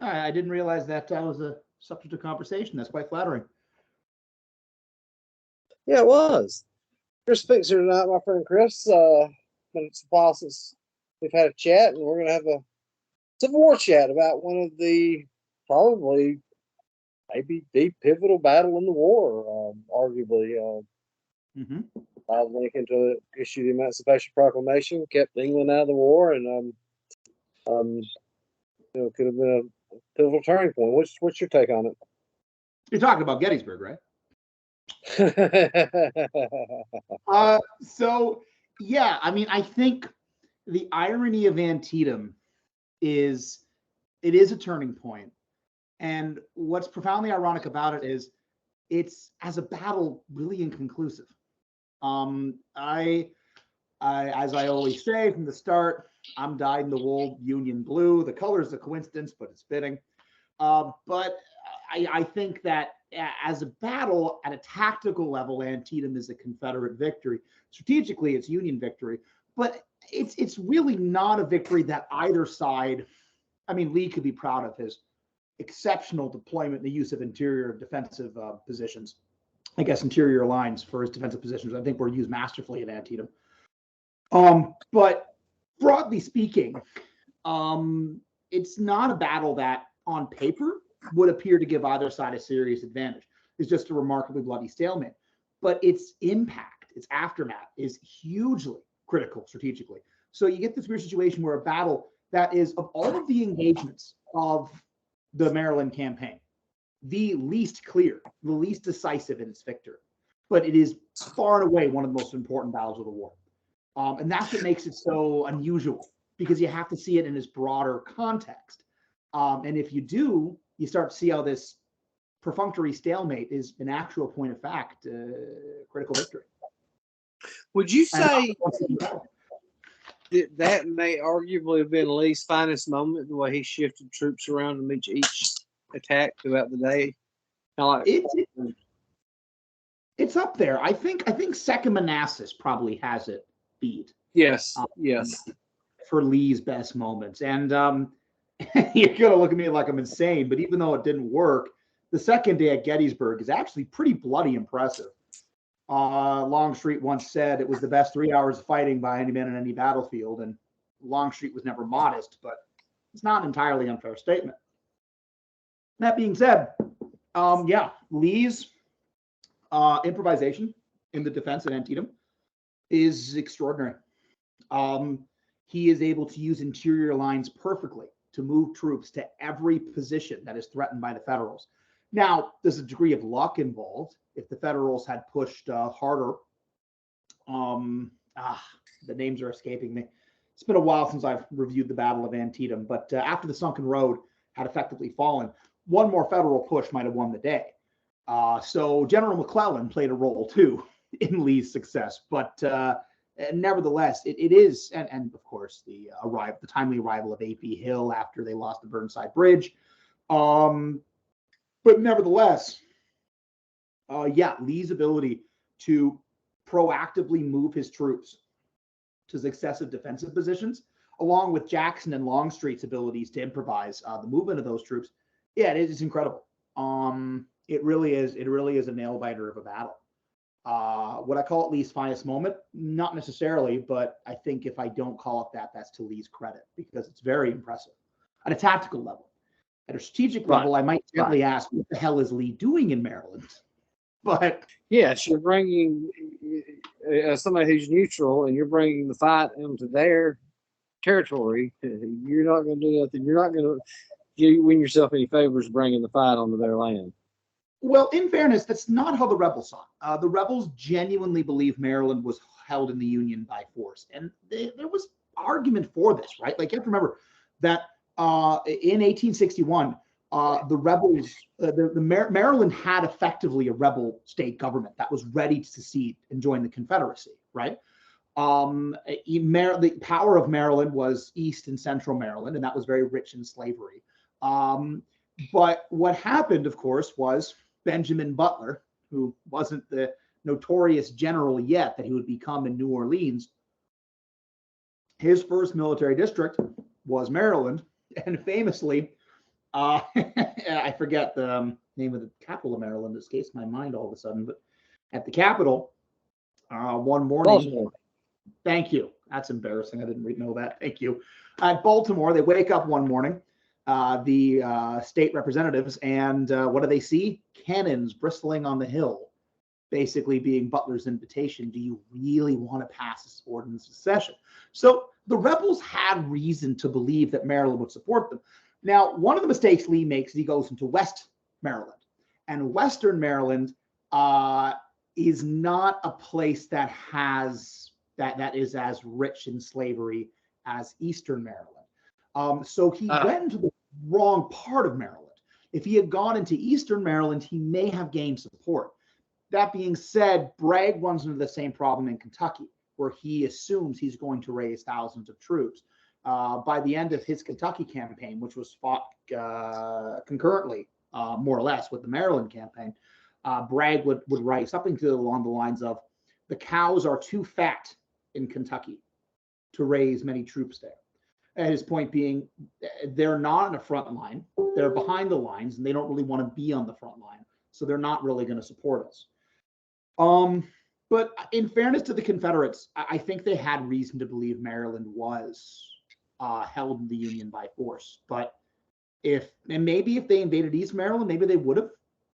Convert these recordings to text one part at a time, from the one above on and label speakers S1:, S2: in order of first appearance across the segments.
S1: I didn't realize that was a subject of conversation. That's quite flattering.
S2: Yeah, it was. Chris Fixer tonight, my friend Chris. Been it's a while since we've had a chat, and we're going to have a Civil War chat about one of the probably maybe the pivotal battle in the war, arguably.
S1: Mm-hmm.
S2: Lincoln to issue the Emancipation Proclamation, kept England out of the war, and could have been a pivotal turning point. What's your take on
S1: You're talking about Gettysburg, right?
S2: it?
S1: So yeah, I mean, I think the irony of Antietam is it is a turning point. And what's profoundly ironic about it is it's as a battle really inconclusive. I as I always say from the start, I'm dyed in the wool Union blue. The color is a coincidence, but it's fitting. But I think that as a battle at a tactical level, Antietam is a Confederate victory. Strategically, it's Union victory, but it's really not a victory that either side. I mean, Lee could be proud of his exceptional deployment and the use of interior defensive positions. I guess interior lines for his defensive positions, I think, were used masterfully at Antietam. But broadly speaking, it's not a battle that on paper would appear to give either side a serious advantage. It's just a remarkably bloody stalemate. But its impact, its aftermath is hugely critical strategically. So you get this weird situation where a battle that is, of all of the engagements of the Maryland campaign, the least clear, the least decisive in its victory, but it is far and away one of the most important battles of the war. And that's what makes it so unusual, because you have to see it in its broader context. And if you do, you start to see how this perfunctory stalemate is an actual point of fact, critical victory.
S2: Would you say that may arguably have been Lee's finest moment, the way he shifted troops around to meet each attack throughout the day?
S1: It's up there. I think Second Manassas probably has it beat.
S2: Yes, yes.
S1: For Lee's best moments. And you're going to look at me like I'm insane, but even though it didn't work, the second day at Gettysburg is actually pretty bloody impressive. Longstreet once said it was the best 3 hours of fighting by any man in any battlefield, and Longstreet was never modest, but it's not an entirely unfair statement. That being said, Lee's improvisation in the defense at Antietam is extraordinary. He is able to use interior lines perfectly to move troops to every position that is threatened by the Federals. Now, there's a degree of luck involved. If the Federals had pushed harder, the names are escaping me. It's been a while since I've reviewed the Battle of Antietam, but after the Sunken Road had effectively fallen, one more Federal push might have won the day. So General McClellan played a role too in Lee's success, but nevertheless, it is, and of course the timely arrival of A.P. Hill after they lost the Burnside Bridge. But nevertheless, Lee's ability to proactively move his troops to successive defensive positions, along with Jackson and Longstreet's abilities to improvise the movement of those troops, it is incredible. It really is a nail biter of a battle. Would I call it Lee's finest moment? Not necessarily, but I think if I don't call it that, that's to Lee's credit, because it's very impressive at a tactical level. At a strategic level, I might gently ask, what the hell is Lee doing in Maryland? But
S2: yes, you're bringing somebody who's neutral, and you're bringing the fight into their territory. You're not going to do nothing. You're not going to win yourself any favors bringing the fight onto their land.
S1: Well, in fairness, that's not how the rebels saw it. The rebels genuinely believe Maryland was held in the Union by force, and there was argument for this, right? Like, you have to remember that in 1861, the rebels, Maryland had effectively a rebel state government that was ready to secede and join the Confederacy, right? The power of Maryland was East and Central Maryland, and that was very rich in slavery. But what happened, of course, was Benjamin Butler, who wasn't the notorious general yet that he would become in New Orleans, his first military district was Maryland. And famously, I forget the name of the capital of Maryland. It escapes my mind all of a sudden. But at the Capitol, one morning.
S2: Baltimore.
S1: Thank you. That's embarrassing. I didn't know that. Thank you. At Baltimore, they wake up one morning, the state representatives, and what do they see? Cannons bristling on the hill, basically being Butler's invitation. Do you really want to pass this ordinance of secession? So the rebels had reason to believe that Maryland would support them. Now, one of the mistakes Lee makes is he goes into West Maryland, and Western Maryland is not a place that has that is as rich in slavery as Eastern Maryland. So he went into the wrong part of Maryland. If he had gone into Eastern Maryland, he may have gained support. That being said, Bragg runs into the same problem in Kentucky, where he assumes he's going to raise thousands of troops. By the end of his Kentucky campaign, which was fought concurrently, more or less, with the Maryland campaign, Bragg would write something along the lines of, the cows are too fat in Kentucky to raise many troops there. And his point being, they're not in the front line, they're behind the lines, and they don't really want to be on the front line, so they're not really going to support us. But in fairness to the Confederates, I think they had reason to believe Maryland was held in the Union by force. But maybe if they invaded East Maryland, maybe they would have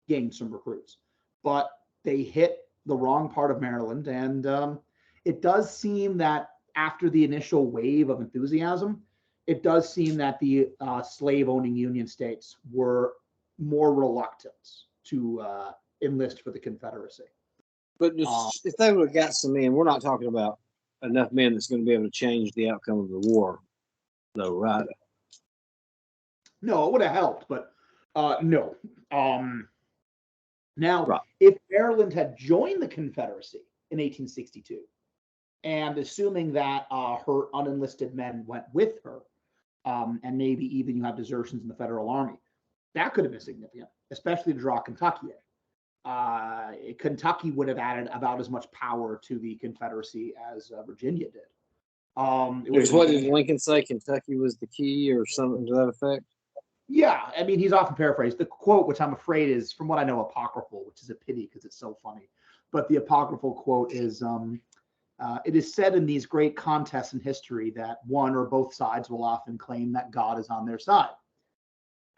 S1: gained some recruits. But they hit the wrong part of Maryland, and it does seem that after the initial wave of enthusiasm, it does seem that the slave-owning Union states were more reluctant to enlist for the Confederacy.
S2: But just, if they would have got some men, we're not talking about enough men that's going to be able to change the outcome of the war, though, right?
S1: No, it would have helped, but no. Now,
S2: right.
S1: If Maryland had joined the Confederacy in 1862, and assuming that her unenlisted men went with her, and maybe even you have desertions in the Federal Army, that could have been significant, especially to draw Kentucky in. Kentucky would have added about as much power to the Confederacy as Virginia did.
S2: What did Lincoln say? Kentucky was the key, or something to that effect?
S1: Yeah, I mean, he's often paraphrased. The quote, which I'm afraid is, from what I know, apocryphal, which is a pity because it's so funny. But the apocryphal quote is, it is said in these great contests in history that one or both sides will often claim that God is on their side.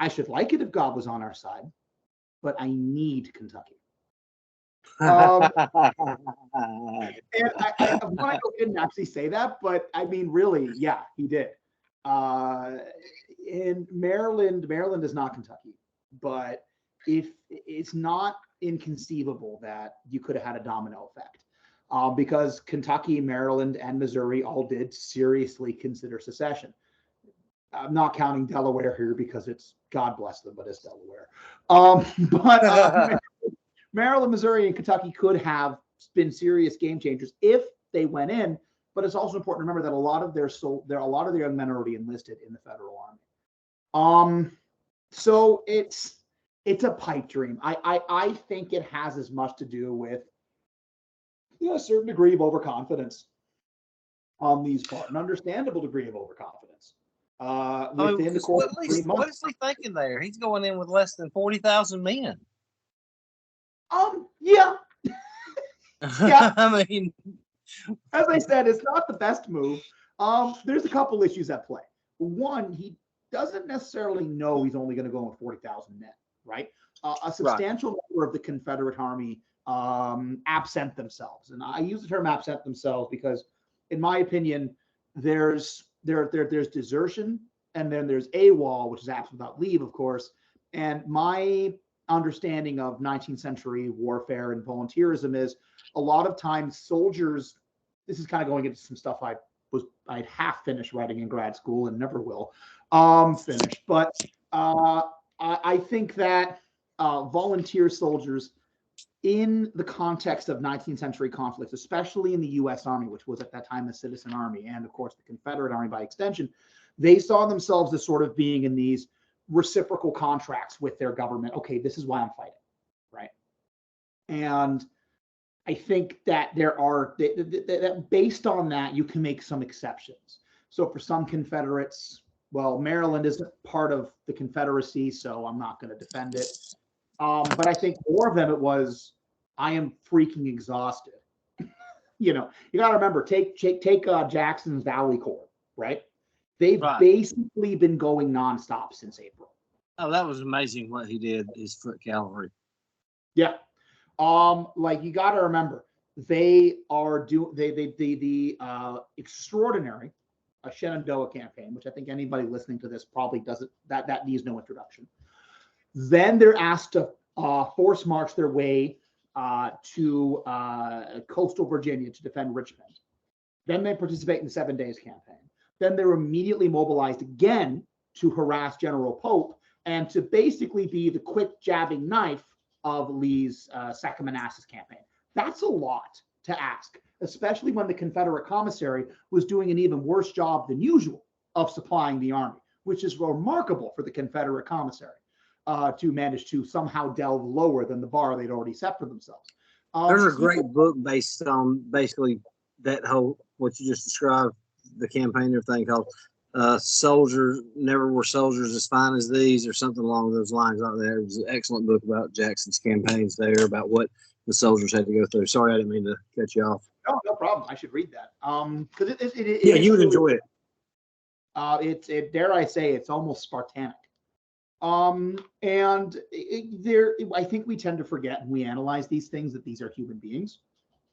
S1: I should like it if God was on our side, but I need Kentucky. And Monaco didn't actually say that, but I mean, really, yeah, he did. In Maryland is not Kentucky, but if it's not inconceivable that you could have had a domino effect, because Kentucky, Maryland, and Missouri all did seriously consider secession. I'm not counting Delaware here because it's, God bless them, but it's Delaware. But Maryland, Missouri, and Kentucky could have been serious game changers if they went in. But it's also important to remember that a lot of their young men are already enlisted in the Federal Army. So it's a pipe dream. I think it has as much to do with a certain degree of overconfidence on these part, an understandable degree of overconfidence. Within the course of 3 months.
S2: What is he thinking there? He's going in with less than 40,000 men.
S1: Yeah. Yeah.
S2: I mean,
S1: as I said, it's not the best move. There's a couple issues at play. One, he doesn't necessarily know he's only going to go with 40,000 men, right? A substantial number of the Confederate Army absent themselves. And I use the term absent themselves because, in my opinion, there's desertion, and then there's AWOL, which is absent without leave, of course. And my understanding of 19th century warfare and volunteerism is a lot of times soldiers, this is kind of going into some stuff I'd half finished writing in grad school and never will finish. But I think that volunteer soldiers in the context of 19th century conflicts, especially in the U.S. Army, which was at that time the Citizen Army, and of course the Confederate Army by extension, they saw themselves as sort of being in these reciprocal contracts with their government. Okay, this is why I'm fighting, right? And I think that there are, that based on that, you can make some exceptions. So for some Confederates, Well, Maryland isn't part of the Confederacy, so I'm not going to defend it. But I think more of them it was, I am freaking exhausted. You know, you got to remember, take Jackson's Valley Corps, right? They've
S3: Right.
S1: basically been going nonstop since April.
S3: Oh, that was amazing what he did, his foot cavalry.
S1: Yeah. Like you got to remember, they are the extraordinary Shenandoah campaign, which I think anybody listening to this probably doesn't, that needs no introduction. Then they're asked to force march their way to coastal Virginia to defend Richmond. Then they participate in the 7 Days campaign. Then they're immediately mobilized again to harass General Pope and to basically be the quick jabbing knife of Lee's Second Manassas campaign. That's a lot to ask, especially when the Confederate commissary was doing an even worse job than usual of supplying the army, which is remarkable for the Confederate commissary to manage to somehow delve lower than the bar they'd already set for themselves.
S3: There's a great book based on basically that whole, what you just described, the campaigner thing, called Soldiers Never Were Soldiers as Fine as These, or something along those lines out there. It was an excellent book about Jackson's campaigns there, about what the soldiers had to go through. Sorry, I didn't mean to cut you off.
S1: No problem. I should read that. Because
S3: yeah, you would enjoy it.
S1: It dare I say, it's almost Spartanic. I think we tend to forget when we analyze these things that these are human beings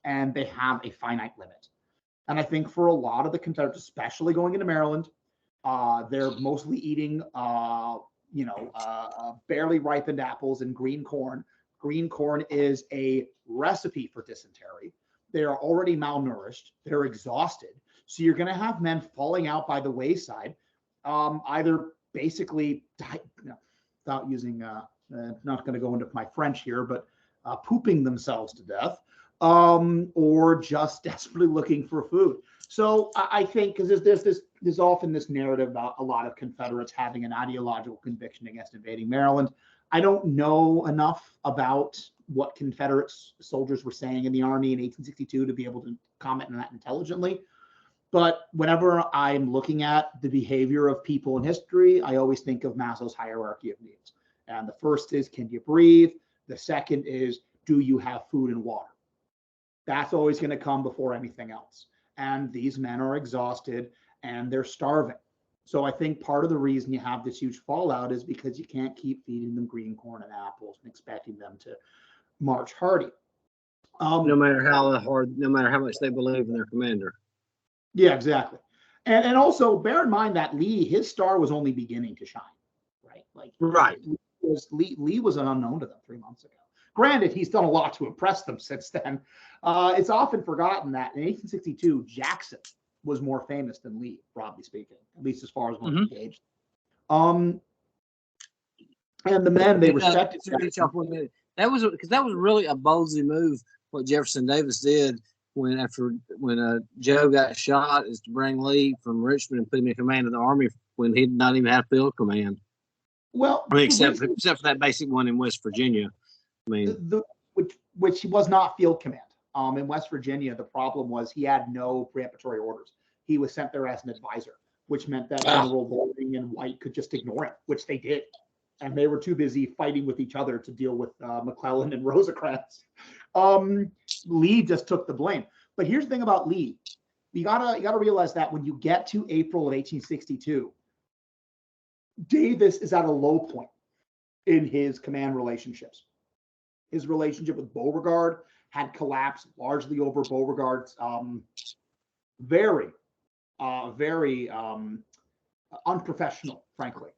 S1: and they have a finite limit. And I think for a lot of the Confederates, especially going into Maryland, they're mostly eating, barely ripened apples and green corn. Green corn is a recipe for dysentery. They are already malnourished. They're exhausted. So you're going to have men falling out by the wayside, either basically, without using, not going to go into my French here, but pooping themselves to death, or just desperately looking for food. So I think, because there's often this narrative about a lot of Confederates having an ideological conviction against invading Maryland. I don't know enough about what Confederate soldiers were saying in the Army in 1862 to be able to comment on that intelligently. But whenever I'm looking at the behavior of people in history, I always think of Maslow's hierarchy of needs. And the first is, can you breathe? The second is, do you have food and water? That's always going to come before anything else. And these men are exhausted and they're starving. So I think part of the reason you have this huge fallout is because you can't keep feeding them green corn and apples and expecting them to march hardy.
S3: No matter how hard, no matter how much they believe in their commander.
S1: Yeah, exactly. And also bear in mind that Lee, his star was only beginning to shine, right? Like,
S3: right.
S1: Lee was an unknown to them 3 months ago. Granted, he's done a lot to impress them since then. It's often forgotten that in 1862, Jackson was more famous than Lee, broadly speaking, at least as far as one engaged. And the men, they respected
S3: that was because that was really a ballsy move. What Jefferson Davis did when Joe got shot, is to bring Lee from Richmond and put him in command of the army when he did not even have field command.
S1: Well,
S3: I mean, except for that basic one in West Virginia. I mean,
S1: which was not field command. In West Virginia, the problem was he had no preemptory orders. He was sent there as an advisor, which meant that General Loring and White could just ignore him, which they did. And they were too busy fighting with each other to deal with McClellan and Rosecrans. Lee just took the blame. But here's the thing about Lee. You gotta realize that when you get to April of 1862, Davis is at a low point in his command relationships. His relationship with Beauregard had collapsed largely over Beauregard's very unprofessional, frankly,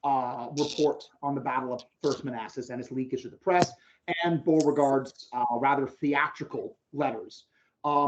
S1: report on the Battle of First Manassas and its leakage to the press, and Beauregard's rather theatrical letters.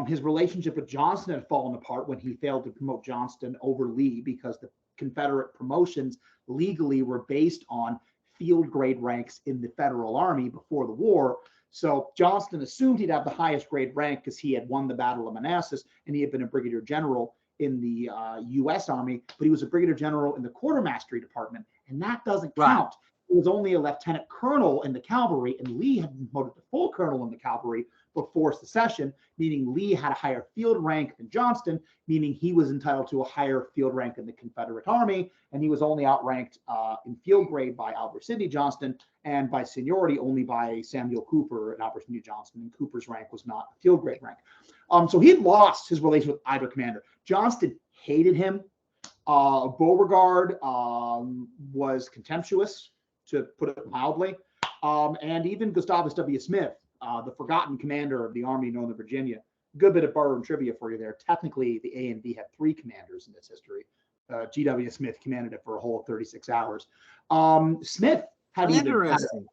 S1: His relationship with Johnston had fallen apart when he failed to promote Johnston over Lee, because the Confederate promotions legally were based on field grade ranks in the Federal Army before the war. So Johnston assumed he'd have the highest grade rank because he had won the Battle of Manassas and he had been a brigadier general in the U.S. Army, but he was a brigadier general in the quartermastery department, and that doesn't count. Right. He was only a lieutenant colonel in the cavalry, and Lee had been promoted to full colonel in the cavalry before secession, meaning Lee had a higher field rank than Johnston, meaning he was entitled to a higher field rank in the Confederate Army, and he was only outranked in field grade by Albert Sidney Johnston, and by seniority only by Samuel Cooper and Albert Sidney Johnston, and Cooper's rank was not a field grade rank. So he had lost his relation with either commander. Johnston hated him. Beauregard was contemptuous, to put it mildly, and even Gustavus W. Smith, the forgotten commander of the Army of Northern Virginia. Good bit of borrowed trivia for you there. Technically, the A and V had 3 commanders in this history. G.W. Smith commanded it for a whole 36 hours. Smith had
S3: Interesting.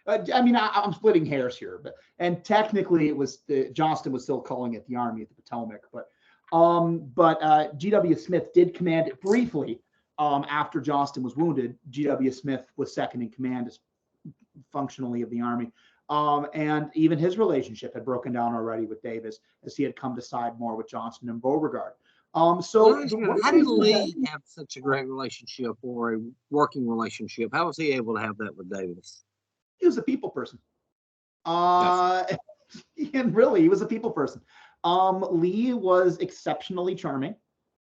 S1: I mean, I'm splitting hairs here, and technically it was Johnston was still calling it the Army of the Potomac, but G.W. Smith did command it briefly after Johnston was wounded. G.W. Smith was second in command as functionally of the Army. And even his relationship had broken down already with Davis, as he had come to side more with Johnston and Beauregard.
S3: How did Lee have such a great relationship, or a working relationship? How was he able to have that with Davis?
S1: He was a people person. And really, he was a people person. Lee was exceptionally charming,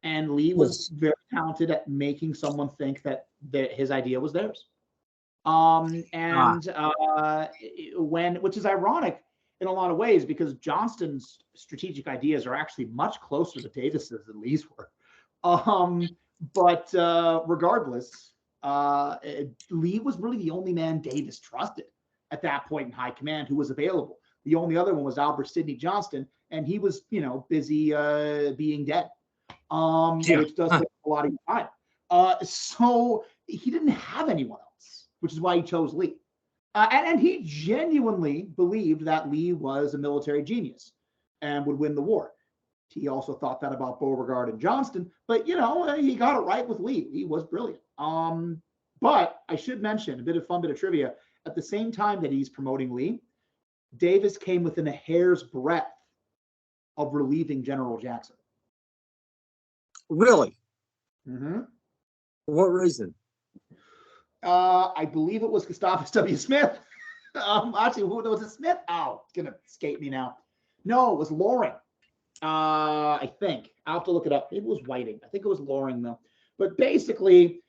S1: and Lee was very talented at making someone think that his idea was theirs. Which is ironic in a lot of ways, because Johnston's strategic ideas are actually much closer to Davis's than Lee's were. But regardless, Lee was really the only man Davis trusted at that point in high command who was available. The only other one was Albert Sidney Johnston, and he was, busy being dead, which does take a lot of time. So he didn't have anyone else, which is why he chose Lee. And he genuinely believed that Lee was a military genius and would win the war. He also thought that about Beauregard and Johnston, but he got it right with Lee. He was brilliant. But I should mention a bit of trivia. At the same time that he's promoting Lee, Davis came within a hair's breadth of relieving General Jackson.
S3: Really?
S1: Mm-hmm.
S3: For what reason?
S1: I believe it was Gustavus W. Smith. Actually, who was it? Smith? Oh, it's gonna escape me now. No, it was Loring. I think I'll have to look it up. Maybe it was Whiting. I think it was Loring though. But basically,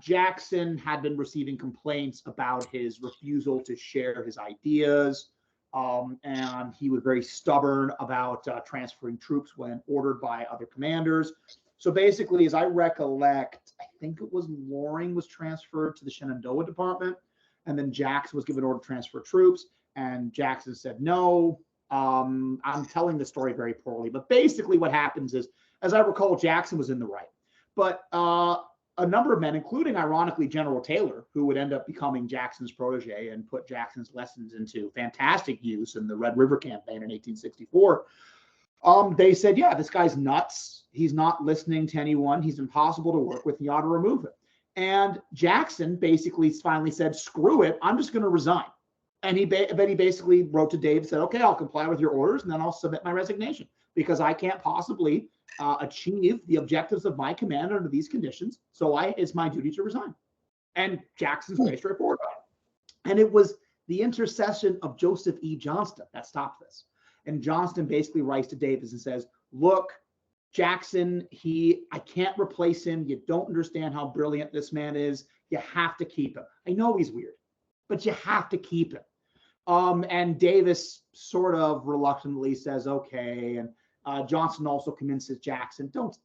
S1: Jackson had been receiving complaints about his refusal to share his ideas, and he was very stubborn about transferring troops when ordered by other commanders. So basically, as I recollect, I think it was Loring was transferred to the Shenandoah Department, and then Jackson was given order to transfer troops, and Jackson said no. I'm telling the story very poorly, but basically what happens is, as I recall, Jackson was in the right, but a number of men, including ironically General Taylor, who would end up becoming Jackson's protege and put Jackson's lessons into fantastic use in the Red River Campaign in 1864. They said, yeah, this guy's nuts. He's not listening to anyone. He's impossible to work with. You ought to remove him. And Jackson basically finally said, screw it. I'm just going to resign. And he basically wrote to Dave and said, okay, I'll comply with your orders, and then I'll submit my resignation because I can't possibly achieve the objectives of my command under these conditions. So it's my duty to resign. And Jackson's very straightforward about it. And it was the intercession of Joseph E. Johnston that stopped this. And Johnston basically writes to Davis and says, look, Jackson, I can't replace him. You don't understand how brilliant this man is. You have to keep him. I know he's weird, but you have to keep him. And Davis sort of reluctantly says, okay. And Johnston also convinces Jackson, don't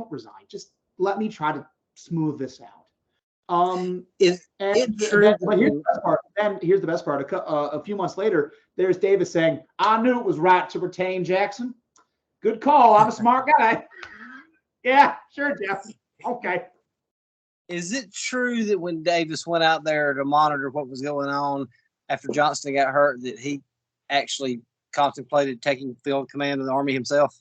S1: resign. Just let me try to smooth this out. Is it true? But here's the best part. Then here's the best part. A few months later, there's Davis saying, I knew it was right to retain Jackson. Good call. I'm a smart guy. Yeah, sure, Jeff. Okay.
S3: Is it true that when Davis went out there to monitor what was going on after Johnston got hurt, that he actually contemplated taking field command of the Army himself?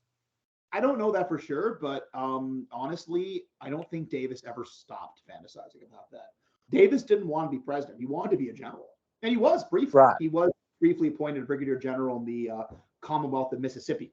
S1: I don't know that for sure, but honestly, I don't think Davis ever stopped fantasizing about that. Davis didn't want to be president. He wanted to be a general. And he was briefly. Right. He was briefly appointed brigadier general in the Commonwealth of Mississippi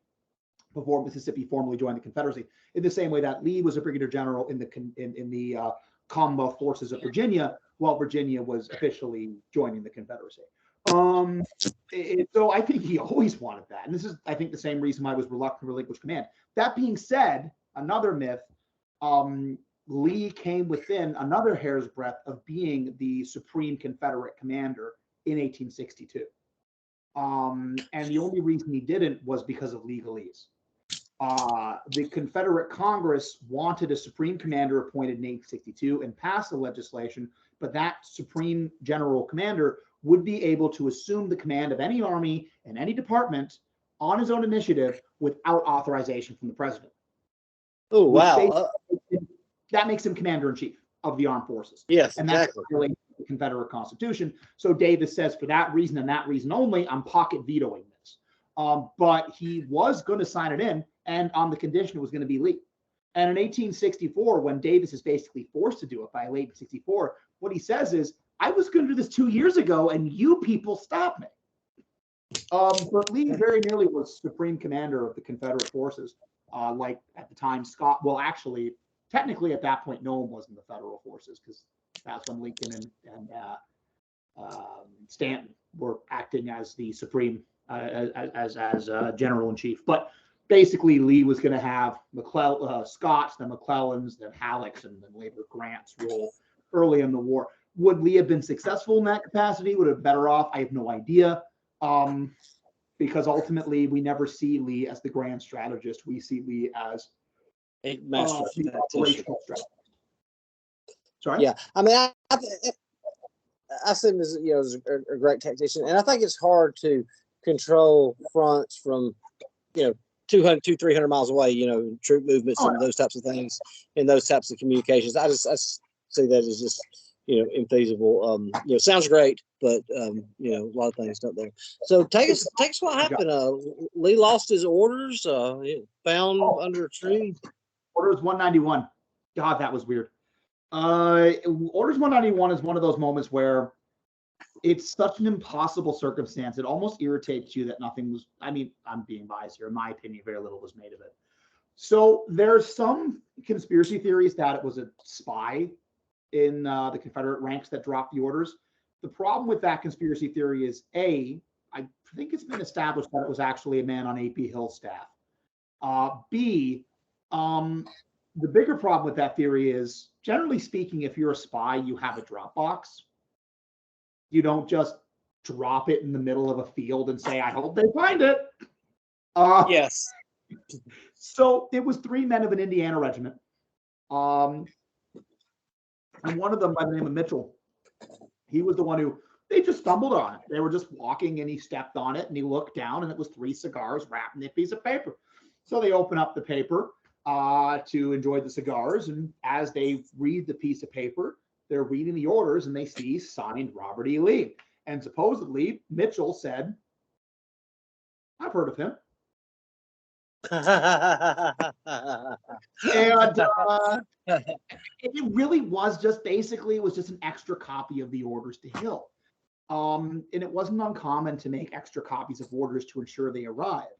S1: before Mississippi formally joined the Confederacy, in the same way that Lee was a brigadier general in the Commonwealth forces of Virginia, while Virginia was officially joining the Confederacy. So I think he always wanted that. And this is, I think, the same reason why I was reluctant to relinquish command. That being said, another myth, Lee came within another hair's breadth of being the supreme Confederate commander in 1862. And the only reason he didn't was because of legalese. The Confederate Congress wanted a supreme commander appointed in 1862 and passed the legislation, but that supreme general commander would be able to assume the command of any army and any department on his own initiative without authorization from the president.
S2: Oh, wow.
S1: That makes him commander in chief of the armed forces.
S2: Yes,
S1: and
S2: exactly.
S1: That's related to the Confederate Constitution. So Davis says, for that reason and that reason only, I'm pocket vetoing this. But he was going to sign it in, and on the condition it was going to be Lee. And in 1864, when Davis is basically forced to do it by late 64, what he says is, I was going to do this 2 years ago, and you people stopped me. But Lee very nearly was supreme commander of the Confederate forces. Like at the time, Scott, well, actually, technically at that point, no one was in the federal forces, because that's when Lincoln and Stanton were acting as the supreme, as general in chief. But basically, Lee was going to have Scott's, then McClellan's, then Halleck's, and then later Grant's role early in the war. Would Lee have been successful in that capacity? Would have been better off? I have no idea. Because ultimately, we never see Lee as the grand strategist. We see Lee as
S2: A master
S1: the operational strategist. Sorry?
S2: Yeah, I mean, I see him as, as a great tactician, and I think it's hard to control fronts from 200-300 miles away. Troop movements and those types of things, and those types of communications. I see that as just infeasible. Sounds great, but a lot of things not there. So take us what happened. Lee lost his orders. Found under a tree.
S1: Orders 191. God, that was weird. Orders 191 is one of those moments where it's such an impossible circumstance. It almost irritates you that nothing was. I mean, I'm being biased here. In my opinion, very little was made of it. So there's some conspiracy theories that it was a spy in the Confederate ranks that dropped the orders. The problem with that conspiracy theory is, A, I think it's been established that it was actually a man on A.P. Hill's staff. B, the bigger problem with that theory is, generally speaking, if you're a spy, you have a drop box. You don't just drop it in the middle of a field and say, I hope they find it.
S2: Yes.
S1: So it was 3 men of an Indiana regiment. And one of them, by the name of Mitchell, he was the one who, they just stumbled on it. They were just walking and he stepped on it and he looked down and it was 3 cigars wrapped in a piece of paper. So they open up the paper to enjoy the cigars. And as they read the piece of paper, they're reading the orders and they see signed Robert E. Lee. And supposedly Mitchell said, I've heard of him. And it really was just basically, it was just an extra copy of the orders to Hill. And it wasn't uncommon to make extra copies of orders to ensure they arrived.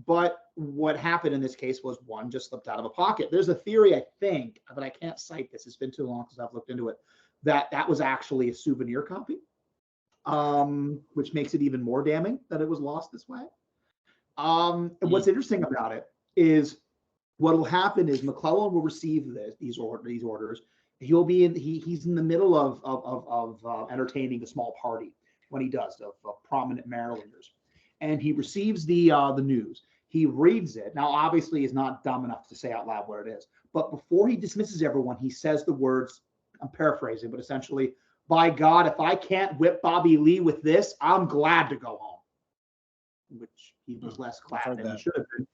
S1: But what happened in this case was one just slipped out of a pocket. There's a theory, I think, but I can't cite this. It's been too long since I've looked into it, that was actually a souvenir copy, which makes it even more damning that it was lost this way. And what's interesting about it is what will happen is McClellan will receive these orders. He'll be he's in the middle of entertaining a small party when he does of prominent Marylanders, and he receives the news. He reads it. Now, obviously, he's not dumb enough to say out loud what it is, but before he dismisses everyone, he says the words. I'm paraphrasing, but essentially, by God, if I can't whip Bobby Lee with this, I'm glad to go home. Which he was less glad than he should have been,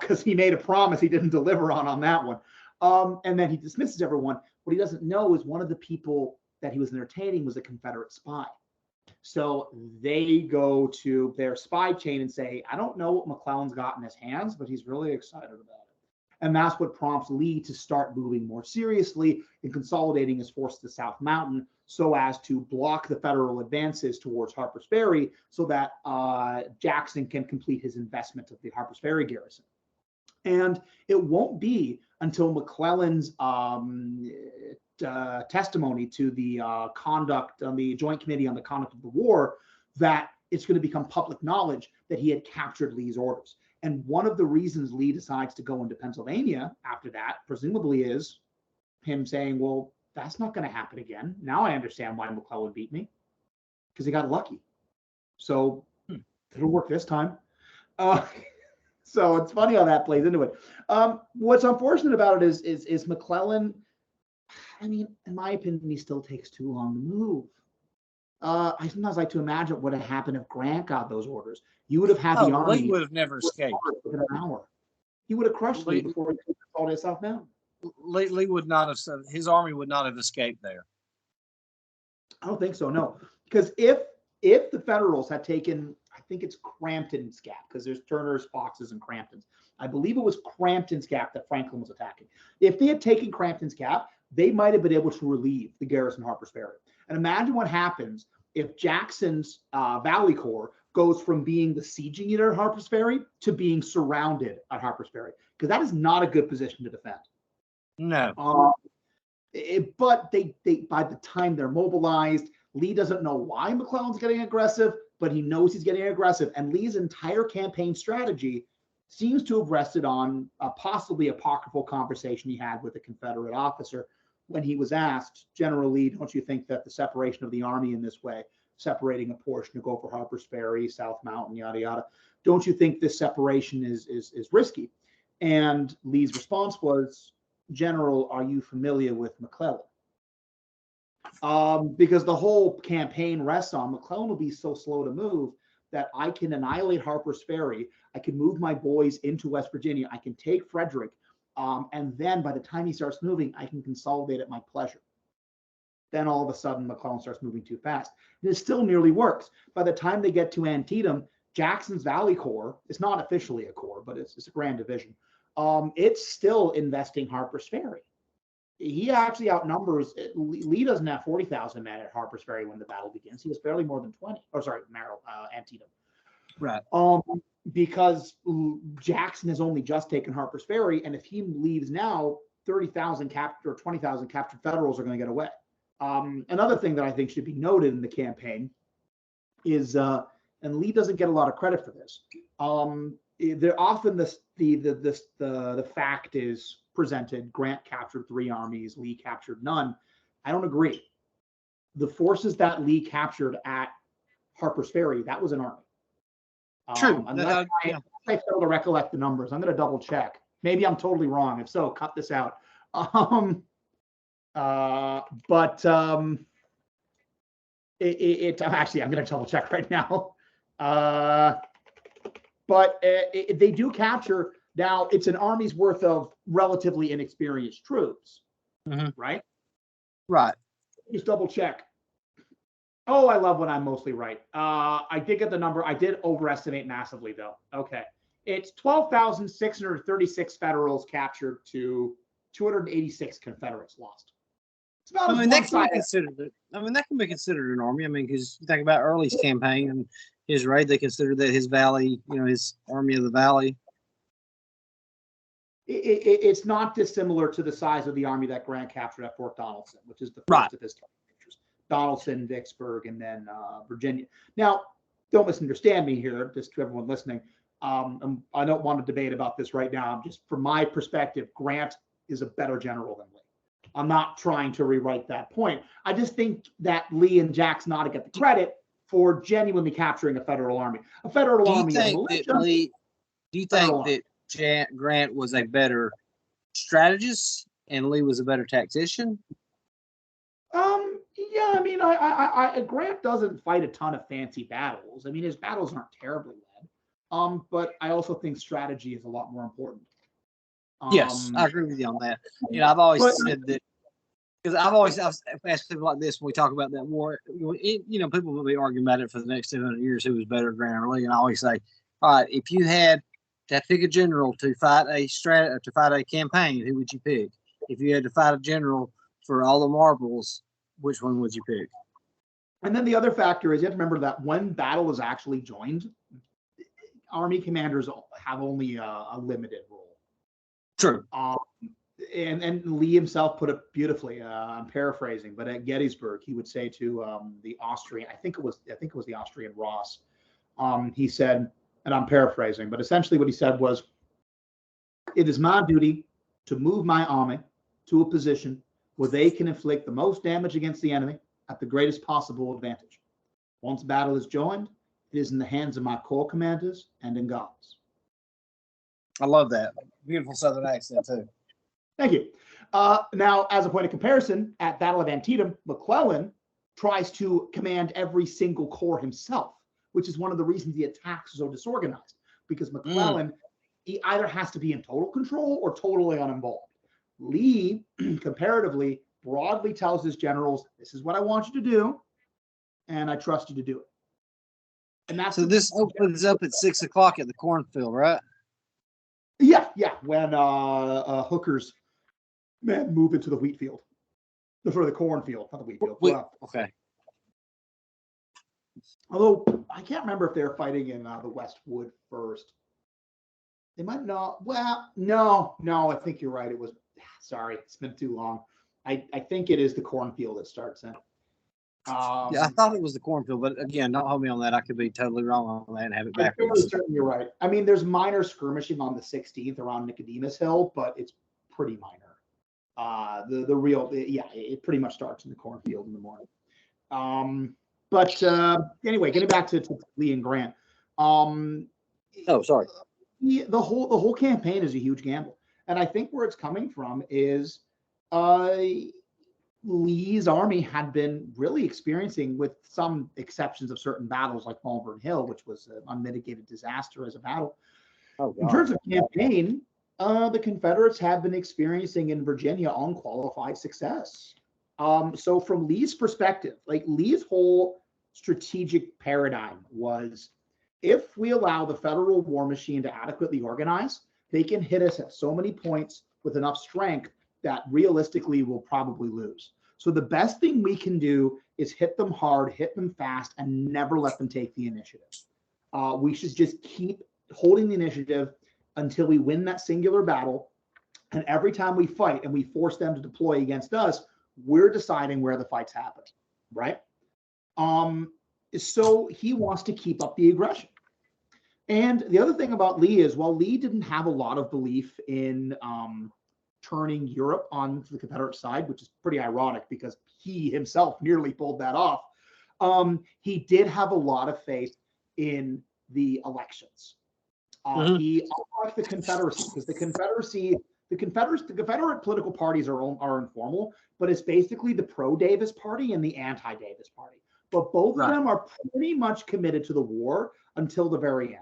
S1: because he made a promise he didn't deliver on that one. And then he dismisses everyone. What he doesn't know is one of the people that he was entertaining was a Confederate spy. So they go to their spy chain and say, I don't know what McClellan's got in his hands, but he's really excited about it. And that's what prompts Lee to start moving more seriously and consolidating his force to the South Mountain so as to block the federal advances towards Harper's Ferry so that Jackson can complete his investment of the Harper's Ferry garrison. And it won't be until McClellan's testimony to the conduct on the Joint Committee on the Conduct of the War that it's going to become public knowledge that he had captured Lee's orders. And one of the reasons Lee decides to go into Pennsylvania after that, presumably, is him saying, well, that's not going to happen again. Now I understand why McClellan beat me, because he got lucky. So it'll work this time. So it's funny how that plays into it. What's unfortunate about it is McClellan, I mean, in my opinion, he still takes too long to move. I sometimes like to imagine what would have happened if Grant got those orders. You would have had the army.
S4: Lee would have never escaped
S1: within an hour. He would have crushed Lee before he could fall to South Mountain.
S4: Lee would not have, his army would not have escaped there.
S1: I don't think so, no. Because if the Federals had taken, I think it's Crampton's Gap, because there's Turner's, Fox's, and Crampton's. I believe it was Crampton's Gap that Franklin was attacking. If they had taken Crampton's Gap, they might have been able to relieve the garrison Harper's Ferry. And imagine what happens if Jackson's Valley Corps goes from being the sieging unit at Harper's Ferry to being surrounded at Harper's Ferry, because that is not a good position to defend.
S4: No.
S1: But they by the time they're mobilized, Lee doesn't know why McClellan's getting aggressive, but he knows he's getting aggressive. And Lee's entire campaign strategy seems to have rested on a possibly apocryphal conversation he had with a Confederate officer when he was asked, General Lee, don't you think that the separation of the army in this way, separating a portion to go for Harper's Ferry, South Mountain, yada, yada, don't you think this separation is risky? And Lee's response was, General, are you familiar with McClellan? Because the whole campaign rests on McClellan will be so slow to move that I can annihilate Harper's Ferry. I can move my boys into West Virginia. I can take Frederick. And then by the time he starts moving, I can consolidate at my pleasure. Then all of a sudden, McClellan starts moving too fast. And it still nearly works. By the time they get to Antietam, Jackson's Valley Corps, it's not officially a corps, but it's a grand division. It's still investing Harper's Ferry. He actually outnumbers, Lee doesn't have 40,000 men at Harper's Ferry when the battle begins. He has barely more than 20. Oh, sorry, Antietam.
S4: Right.
S1: Because Jackson has only just taken Harper's Ferry, and if he leaves now, 30,000 captured or 20,000 captured Federals are going to get away. Another thing that I think should be noted in the campaign is, and Lee doesn't get a lot of credit for this. They're often the fact is presented: Grant captured 3 armies, Lee captured none. I don't agree. The forces that Lee captured at Harper's Ferry, that was an army.
S4: True.
S1: Unless I fail to recollect the numbers, I'm going to double check. Maybe I'm totally wrong. If so, cut this out. Actually, I'm going to double check right now. They do capture. Now, it's an army's worth of relatively inexperienced troops, right?
S4: Right.
S1: Just double check. Oh, I love when I'm mostly right. I did get the number. I did overestimate massively, though. Okay. It's 12,636 Federals captured to 286 Confederates lost. It's about
S4: that can be considered. That can be considered an army. Because you think about Early's campaign and his raid, they considered that his valley, his Army of the Valley.
S1: It's not dissimilar to the size of the army that Grant captured at Fort Donelson, which is the first of his captures. Donelson, Vicksburg, and then Virginia. Now, don't misunderstand me here, just to everyone listening. I don't want to debate about this right now. Just from my perspective, Grant is a better general than Lee. I'm not trying to rewrite that point. I just think that Lee and Jackson ought to get the credit for genuinely capturing a federal army. A federal army is militia.
S4: Do you think that Grant was a better strategist and Lee was a better tactician?
S1: Yeah, Grant doesn't fight a ton of fancy battles. His battles aren't terribly led. But I also think strategy is a lot more important.
S4: Yes, I agree with you on that. I've always said that, because I've asked people like this when we talk about that war. People will be arguing about it for the next 200 years, who was better, Grant or Lee. And I always say, all right, if you had to pick a general to fight a campaign, who would you pick? If you had to fight a general for all the marbles, which one would you pick?
S1: And then the other factor is you have to remember that when battle is actually joined, army commanders have only a limited role.
S4: True.
S1: and Lee himself put it beautifully. I'm paraphrasing, but at Gettysburg, he would say to the Austrian, I think it was the Austrian Ross. He said, and I'm paraphrasing, but essentially what he said was, "It is my duty to move my army to a position where they can inflict the most damage against the enemy at the greatest possible advantage. Once battle is joined, it is in the hands of my corps commanders and in God's."
S4: I love that. Beautiful Southern accent too.
S1: Thank you. Now, as a point of comparison, at Battle of Antietam, McClellan tries to command every single corps himself, which is one of the reasons the attacks are so disorganized, because McClellan, he either has to be in total control or totally uninvolved. Lee, comparatively, broadly tells his generals, "This is what I want you to do, and I trust you to do it." And that's
S4: so this opens up at 6 o'clock at the cornfield, right?
S1: Yeah. When Hooker's men move into the wheat field, for the cornfield, not the wheat field.
S4: Okay.
S1: Although I can't remember if they were fighting in the West Wood first. They might not. Well, no. I think you're right. It was. Sorry, it's been too long. I think it is the cornfield that starts in.
S4: Yeah, I thought it was the cornfield, but again, don't hold me on that. I could be totally wrong on that and have it backwards.
S1: You're right. I mean, there's minor skirmishing on the 16th around Nicodemus Hill, but it's pretty minor. The real, it pretty much starts in the cornfield in the morning. But anyway, getting back to Lee and Grant.
S3: Sorry.
S1: The whole campaign is a huge gamble, and I think where it's coming from is Lee's army had been really experiencing, with some exceptions of certain battles like Malvern Hill, which was an unmitigated disaster as a battle. In terms of campaign, the Confederates had been experiencing in Virginia unqualified success. So from Lee's perspective, like Lee's whole strategic paradigm was, if we allow the federal war machine to adequately organize, they can hit us at so many points with enough strength that realistically we'll probably lose. So the best thing we can do is hit them hard, hit them fast, and never let them take the initiative. We should just keep holding the initiative until we win that singular battle. And every time we fight and we force them to deploy against us, we're deciding where the fight's happening, right? So he wants to keep up the aggression. And the other thing about Lee is, while Lee didn't have a lot of belief in turning Europe on the Confederate side, which is pretty ironic because he himself nearly pulled that off, he did have a lot of faith in the elections. He, unlike the Confederacy, because the Confederate political parties are informal, but it's basically the pro-Davis party and the anti-Davis party. But both of them are pretty much committed to the war until the very end.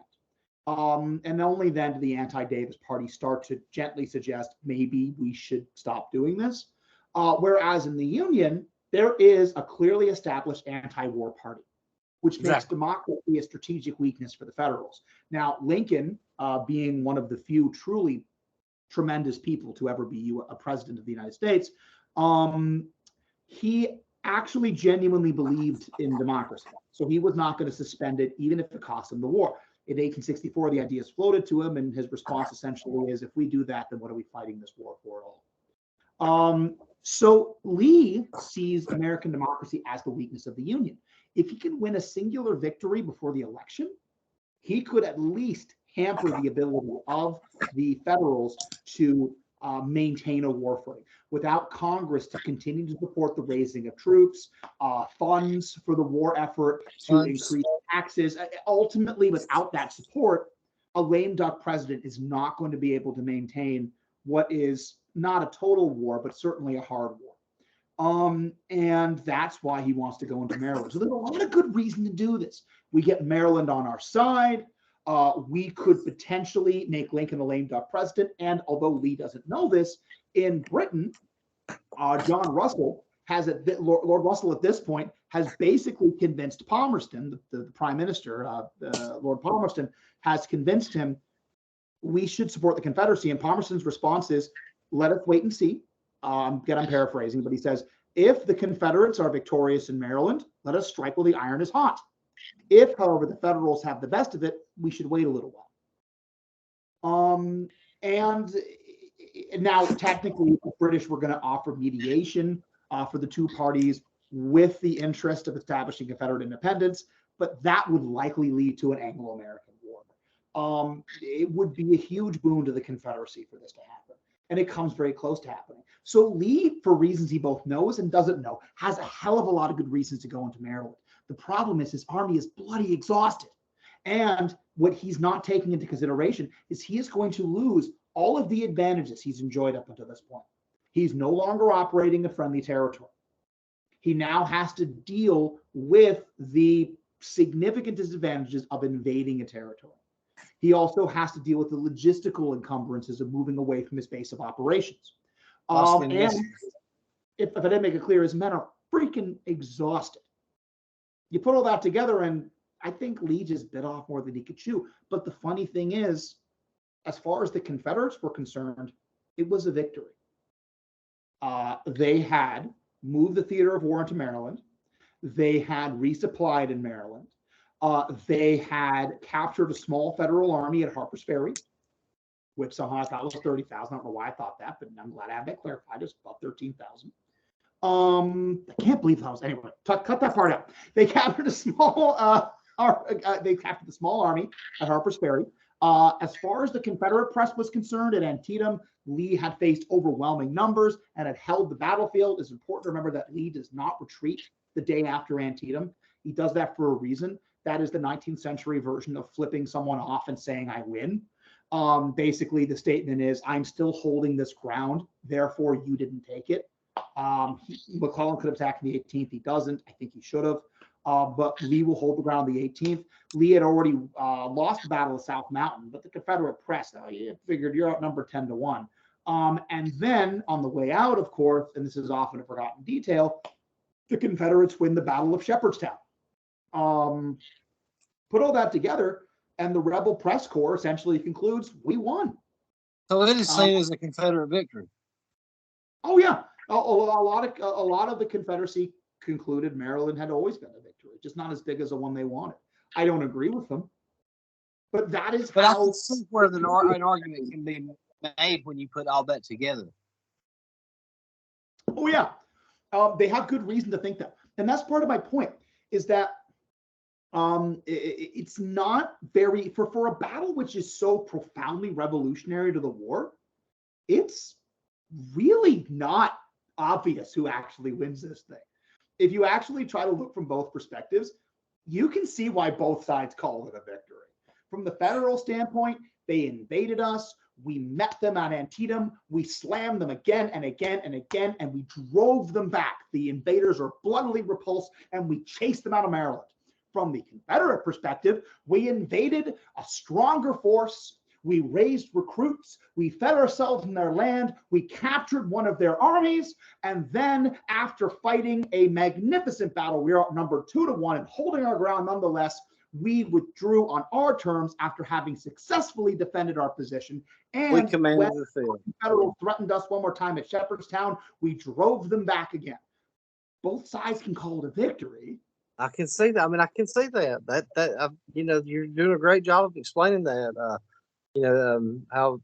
S1: And only then do the anti-Davis party start to gently suggest maybe we should stop doing this. Whereas in the Union, there is a clearly established anti-war party, which makes democracy a strategic weakness for the Federals. Now, Lincoln, being one of the few truly tremendous people to ever be a president of the United States, he actually genuinely believed in democracy. So he was not going to suspend it, even if it cost him the war. In 1864, the ideas floated to him, and his response essentially is, if we do that, then what are we fighting this war for at all? So Lee sees American democracy as the weakness of the Union. If he can win a singular victory before the election, he could at least hamper the ability of the Federals to maintain a war footing. Without Congress to continue to support the raising of troops, funds for the war effort, to increase taxes. Ultimately, without that support, a lame duck president is not going to be able to maintain what is not a total war, but certainly a hard war. And that's why he wants to go into Maryland. So there's a lot of good reason to do this. We get Maryland on our side. We could potentially make Lincoln a lame duck president. And although Lee doesn't know this, in Britain, John Russell Lord Russell at this point has basically convinced Palmerston, the prime minister, Lord Palmerston, has convinced him we should support the Confederacy. And Palmerston's response is, let us wait and see. Again, I'm paraphrasing, but he says, if the Confederates are victorious in Maryland, let us strike while the iron is hot. If, however, the Federals have the best of it, we should wait a little while. And now technically the British were going to offer mediation for the two parties with the interest of establishing Confederate independence, but that would likely lead to an Anglo-American war. It would be a huge boon to the Confederacy for this to happen, and it comes very close to happening. So Lee, for reasons he both knows and doesn't know, has a hell of a lot of good reasons to go into Maryland. The problem is his army is bloody exhausted. And what he's not taking into consideration is he is going to lose all of the advantages he's enjoyed up until this point. He's no longer operating in friendly territory. He now has to deal with the significant disadvantages of invading a territory. He also has to deal with the logistical encumbrances of moving away from his base of operations. And if I didn't make it clear, his men are freaking exhausted. You put all that together, and I think Lee just bit off more than he could chew. But the funny thing is, as far as the Confederates were concerned, it was a victory. They had moved the theater of war into Maryland. They had resupplied in Maryland. They had captured a small federal army at Harper's Ferry, which somehow I thought was 30,000. I don't know why I thought that, but I'm glad I have that clarified. It's about 13,000. I can't believe that was anyway. Cut that part out. They captured a small. They captured the small army at Harper's Ferry. As far as the Confederate press was concerned, at Antietam, Lee had faced overwhelming numbers and had held the battlefield. It's important to remember that Lee does not retreat the day after Antietam. He does that for a reason. That is the 19th century version of flipping someone off and saying, I win. Basically, the statement is, I'm still holding this ground, therefore you didn't take it. McClellan could have attacked the 18th. He doesn't. I think he should have. But Lee will hold the ground the 18th. Lee had already lost the Battle of South Mountain, but the Confederate press, you figured you're outnumbered 10-1. And then on the way out, of course, and this is often a forgotten detail, the Confederates win the Battle of Shepherdstown. Put all that together, and the rebel press corps essentially concludes, we won.
S4: So it is seen as a Confederate victory.
S1: Oh yeah, a lot of the Confederacy concluded Maryland had always been a victory, just not as big as the one they wanted. I don't agree with them, but that is
S4: but
S1: how.
S4: I can see where an argument can be made when you put all that together.
S1: Oh yeah, they have good reason to think that, and that's part of my point. Is that it's not very for a battle which is so profoundly revolutionary to the war. It's really not obvious who actually wins this thing. If you actually try to look from both perspectives, you can see why both sides called it a victory. From the federal standpoint, they invaded us. We met them at Antietam. We slammed them again and again and again, and we drove them back. The invaders are bloodily repulsed, and we chased them out of Maryland. From the Confederate perspective, we invaded a stronger force. We raised recruits. We fed ourselves in their land. We captured one of their armies. And then after fighting a magnificent battle, we were outnumbered 2-1 and holding our ground nonetheless. We withdrew on our terms after having successfully defended our position. And
S3: we commanded the field.
S1: The Confederates threatened us one more time at Shepherdstown. We drove them back again. Both sides can call it a victory.
S3: I can see that. I mean, I can see that. You're doing a great job of explaining that. How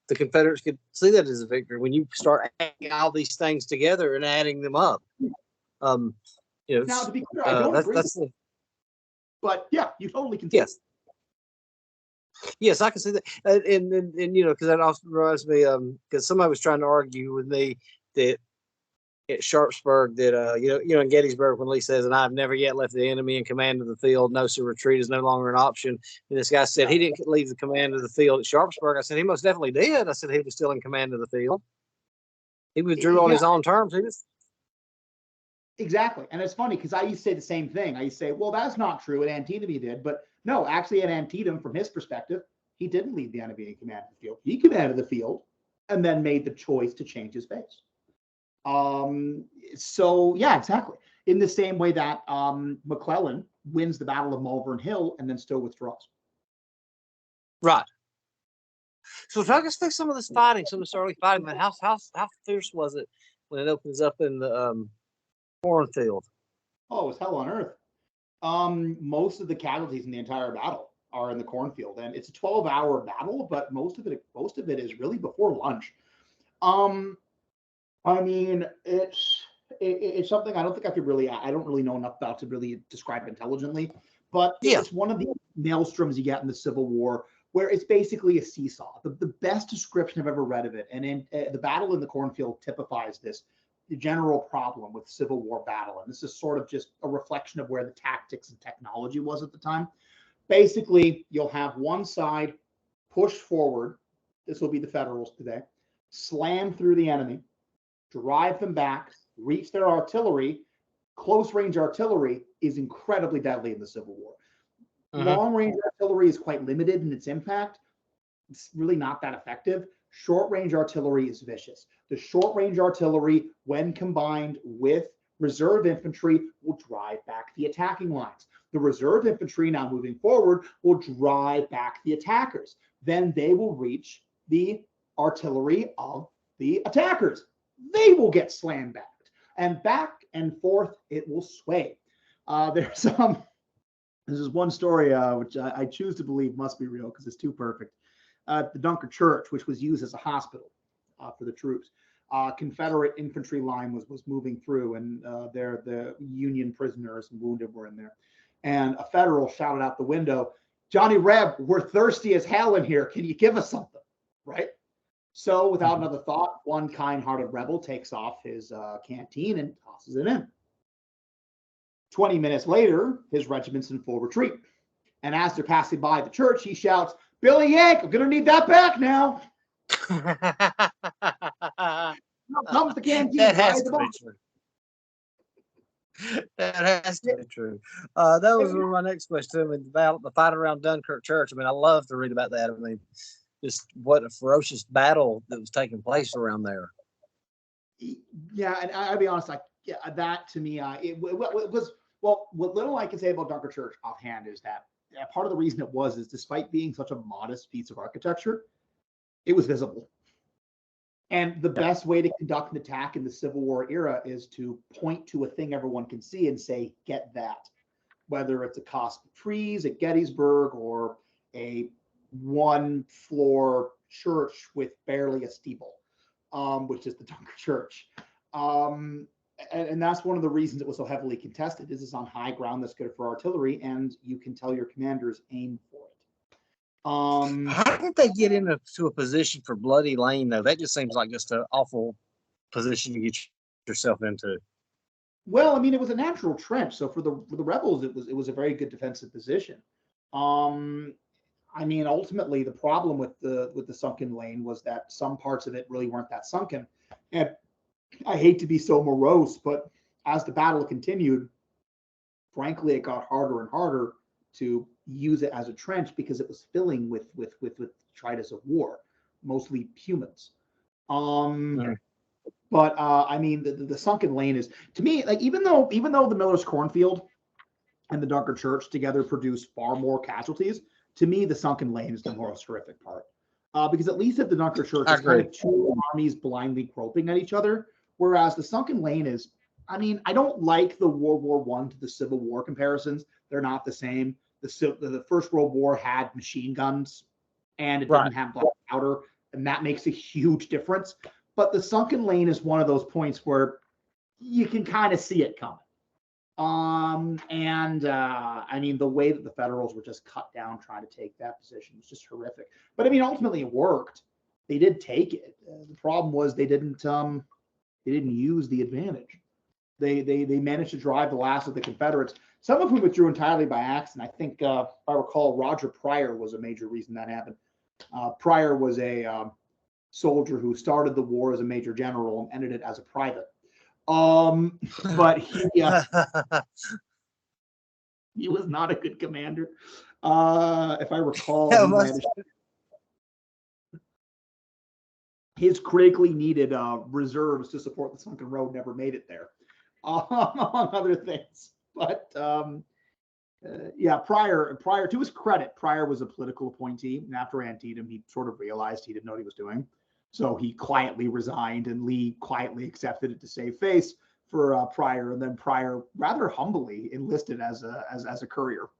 S3: the Confederates could see that as a victory when you start adding all these things together and adding them up.
S1: Now, to be clear, I don't agree. But yeah, you totally can see.
S3: Yes, I can see that, and because that also reminds me, because somebody was trying to argue with me that at Sharpsburg that in Gettysburg when Lee says, and I've never yet left the enemy in command of the field, no, sir, retreat is no longer an option. And this guy said he didn't leave the command of the field at Sharpsburg. I said he most definitely did. I said he was still in command of the field. He withdrew on his own terms.
S1: Exactly. And it's funny because I used to say the same thing. I used to say, well, that's not true. At Antietam he did. But no, actually at Antietam, from his perspective, he didn't leave the enemy in command of the field. He commanded the field and then made the choice to change his base. So yeah, exactly. In the same way that McClellan wins the Battle of Malvern Hill and then still withdraws.
S3: Right. So talk us through some of this fighting, some of this early fighting. Man, how fierce was it when it opens up in the cornfield?
S1: Oh, it was hell on earth. Most of the casualties in the entire battle are in the cornfield, and it's a 12-hour battle, but most of it is really before lunch. I mean, it's something I don't think I don't really know enough about to really describe intelligently, but
S4: Yeah.
S1: it's one of the maelstroms you get in the Civil War where it's basically a seesaw. The best description I've ever read of it, and in the battle in the cornfield typifies this, the general problem with Civil War battle. And this is sort of just a reflection of where the tactics and technology was at the time. Basically, you'll have one side push forward. This will be the Federals today, slam through the enemy, drive them back, reach their artillery. Close range artillery is incredibly deadly in the Civil War. Long range artillery is quite limited in its impact. It's really not that effective. Short range artillery is vicious. The short range artillery, when combined with reserve infantry, will drive back the attacking lines. The reserve infantry, now moving forward, will drive back the attackers. Then they will reach the artillery of the attackers. They will get slammed back and forth it will sway. There's this is one story which I choose to believe must be real because it's too perfect. The Dunker Church, which was used as a hospital for the troops, Confederate infantry line was moving through, and the Union prisoners and wounded were in there. And a Federal shouted out the window, "Johnny Reb, we're thirsty as hell in here. Can you give us something?" Right? So without another thought, one kind-hearted rebel takes off his canteen and tosses it in. 20 minutes later, his regiment's in full retreat. And as they're passing by the church, he shouts, "Billy Yank, I'm going to need that back now." Comes the canteen.
S4: That has to be true. That has to be true. That was my next question. I mean, the fight around Dunkirk Church. I mean, I love to read about that. I mean, just what a ferocious battle that was taking place around there.
S1: Yeah, and I'll be honest, that to me, it was, well, what little I can say about Dunkirk Church offhand is that part of the reason it was is despite being such a modest piece of architecture, it was visible. And the best way to conduct an attack in the Civil War era is to point to a thing everyone can see and say, "Get that." Whether it's a copse of trees at Gettysburg or a one-floor church with barely a steeple, which is the Dunkirk Church. And that's one of the reasons it was so heavily contested. Is it's on high ground that's good for artillery, and you can tell your commanders aim for it.
S4: How did they get into a position for Bloody Lane though? That just seems like just an awful position to get yourself into.
S1: Well, I mean, it was a natural trench, so for the rebels, it was a very good defensive position. I mean, ultimately, the problem with the sunken lane was that some parts of it really weren't that sunken. And I hate to be so morose, but as the battle continued, frankly, it got harder and harder to use it as a trench because it was filling with detritus of war, mostly humans. But I mean, the sunken lane is, to me, like even though the Miller's Cornfield and the Dunkirk Church together produce far more casualties, to me the sunken lane is the most horrific part. Because at least at the Dunkirk Church, it's kind of two armies blindly groping at each other, whereas the sunken lane is, I mean, I don't like the World War I to the Civil War comparisons. They're not the same. The First World War had machine guns, and it didn't have black powder, and that makes a huge difference. But the sunken lane is one of those points where you can kind of see it coming. I mean, the way that the Federals were just cut down trying to take that position was just horrific. But I mean, ultimately it worked. They did take it. The problem was they didn't use the advantage. They managed to drive the last of the Confederates, some of whom withdrew entirely by accident. I think, if I recall, Roger Pryor was a major reason that happened. Pryor was a soldier who started the war as a major general and ended it as a private. But he was not a good commander. If I recall, his critically needed reserves to support the sunken road never made it there, among other things. But yeah, Pryor, to his credit, Pryor was a political appointee, and after Antietam, he sort of realized he didn't know what he was doing. So he quietly resigned, and Lee quietly accepted it to save face for Pryor, and then Pryor rather humbly enlisted as a courier.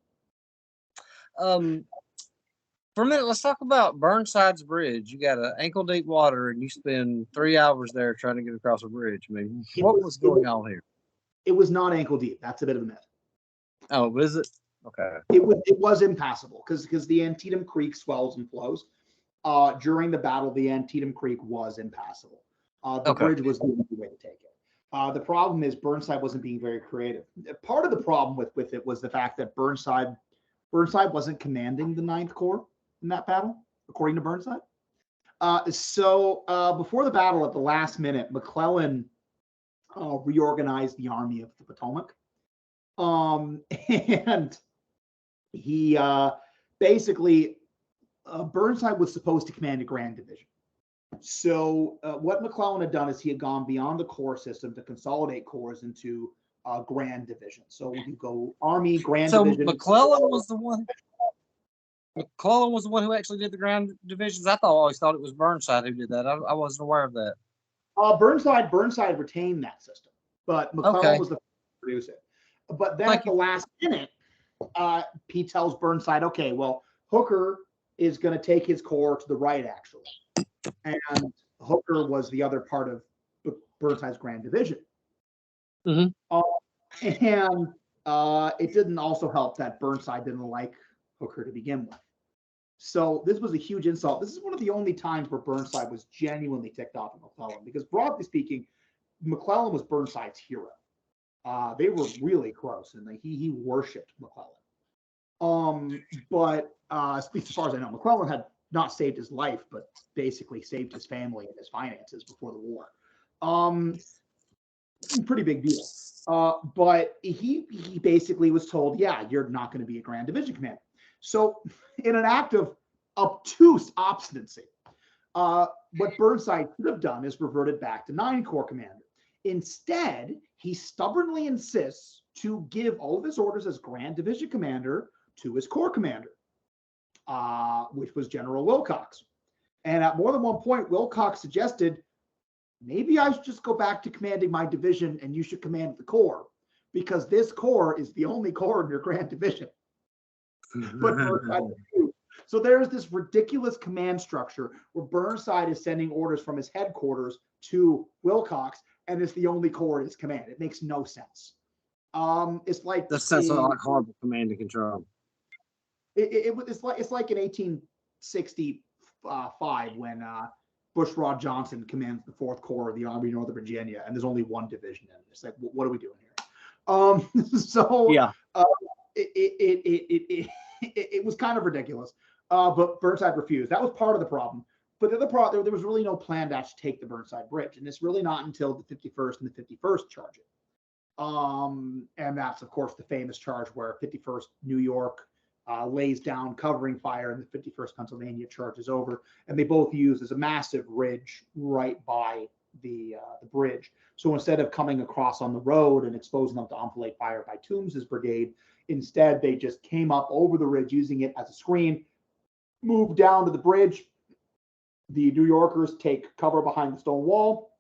S4: For a minute, let's talk about Burnside's Bridge. You got an ankle deep water, and you spend 3 hours there trying to get across a bridge. I mean, what was going on here?
S1: It was not ankle deep. That's a bit of a myth.
S4: Oh, is it? Okay.
S1: It was impassable because the Antietam Creek swells and flows. During the battle, the Antietam Creek was impassable. The bridge was the only way to take it. The problem is Burnside wasn't being very creative. Part of the problem with it was the fact that Burnside wasn't commanding the 9th Corps in that battle, according to Burnside. So before the battle, at the last minute, McClellan reorganized the Army of the Potomac. And he basically, Burnside was supposed to command a Grand Division. So what McClellan had done is he had gone beyond the corps system to consolidate corps into Grand Division. So you go Army, Grand Division.
S4: So McClellan was the one. McClellan was the one who actually did the Grand Divisions. I always thought it was Burnside who did that. I wasn't aware of that.
S1: Burnside retained that system, but McClellan was the first to produce it. But then at the last minute, Pete tells Burnside, okay, well, Hooker is going to take his corps to the right, actually. And Hooker was the other part of Burnside's Grand Division.
S4: Mm-hmm.
S1: And it didn't also help that Burnside didn't like Hooker to begin with. So this was a huge insult. This is one of the only times where Burnside was genuinely ticked off at McClellan, because broadly speaking, McClellan was Burnside's hero. They were really close, and he worshipped McClellan. But as far as I know, McClellan had not saved his life, but basically saved his family and his finances before the war. Pretty big deal. But he basically was told, yeah, you're not going to be a Grand Division commander. So in an act of obtuse obstinacy, what Burnside could have done is reverted back to 9 Corps commander. Instead, he stubbornly insists to give all of his orders as Grand Division commander to his Corps commander, which was General Wilcox. And at more than one point, Wilcox suggested, maybe I should just go back to commanding my division and you should command the Corps, because this Corps is the only Corps in your Grand Division. But Burnside refused. So there's this ridiculous command structure where Burnside is sending orders from his headquarters to Wilcox, and it's the only Corps in his command. It makes no sense. It's like
S3: that sounds like horrible command and control.
S1: It's like in 1865 when Bushrod Johnson commands the 4th Corps of the Army of Northern Virginia, and there's only one division in it. It's like, what are we doing here? So yeah, it was kind of ridiculous. But Burnside refused. That was part of the problem. But the other part, there was really no plan to actually take the Burnside Bridge, and it's really not until the 51st and the 51st charge it. And that's, of course, the famous charge where 51st New York lays down covering fire, and the 51st Pennsylvania charges over, and they both use as a massive ridge right by the bridge. So instead of coming across on the road and exposing them to enfilade fire by Toombs's brigade, instead they just came up over the ridge using it as a screen, moved down to the bridge. The New Yorkers take cover behind the stone wall,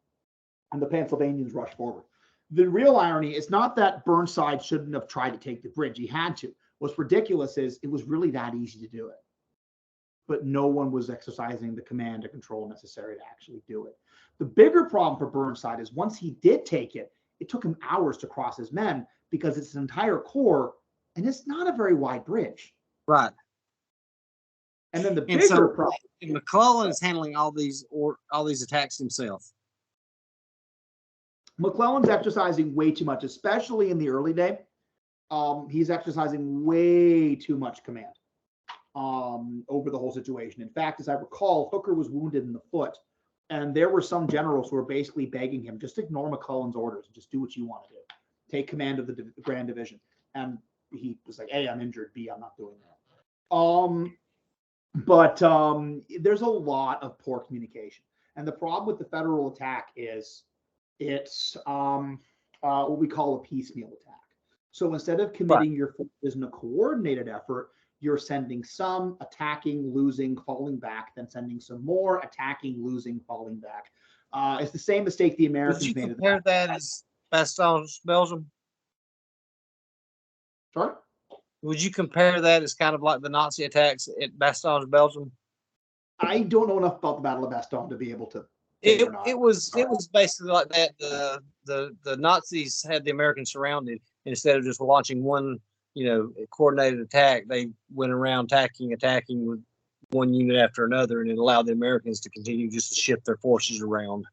S1: and the Pennsylvanians rush forward. The real irony is not that Burnside shouldn't have tried to take the bridge. He had to. What's ridiculous is it was really that easy to do it. But no one was exercising the command and control necessary to actually do it. The bigger problem for Burnside is once he did take it, it took him hours to cross his men because it's an entire corps, and it's not a very wide bridge.
S3: Right.
S1: And then the bigger problem.
S3: McClellan is handling all these attacks himself.
S1: McClellan's exercising way too much, especially in the early day. He's exercising way too much command over the whole situation. In fact, as I recall, Hooker was wounded in the foot, and there were some generals who were basically begging him, just ignore McClellan's orders and just do what you want to do. Take command of the Grand Division. And he was like, A, I'm injured. B, I'm not doing that. But there's a lot of poor communication. And the problem with the federal attack is it's what we call a piecemeal attack. So instead of committing your forces in a coordinated effort, you're sending some, attacking, losing, falling back, then sending some more, attacking, losing, falling back. It's the same mistake the Americans made.
S3: Would you compare that as Bastogne, Belgium?
S1: Sorry?
S4: Would you compare that as kind of like the Nazi attacks at Bastogne, Belgium?
S1: I don't know enough about the Battle of Bastogne to be able to.
S4: It was basically like that. The Nazis had the Americans surrounded. Instead of just launching one, coordinated attack, they went around attacking with one unit after another, and it allowed the Americans to continue just to shift their forces around.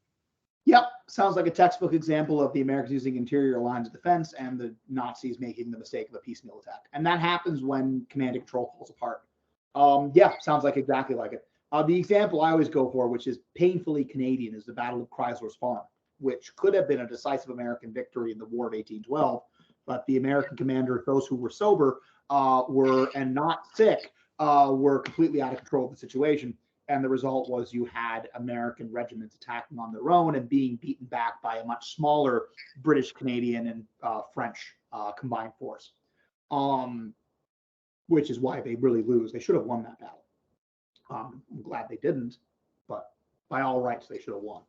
S1: Yep, sounds like a textbook example of the Americans using interior lines of defense and the Nazis making the mistake of a piecemeal attack. And that happens when command and control falls apart. Yeah, sounds like exactly like it. The example I always go for, which is painfully Canadian, is the Battle of Chrysler's Farm, which could have been a decisive American victory in the War of 1812. But the American commander, those who were sober and not sick, were completely out of control of the situation. And the result was you had American regiments attacking on their own and being beaten back by a much smaller British, Canadian, and French combined force, which is why they really lose. They should have won that battle. I'm glad they didn't, but by all rights, they should have won.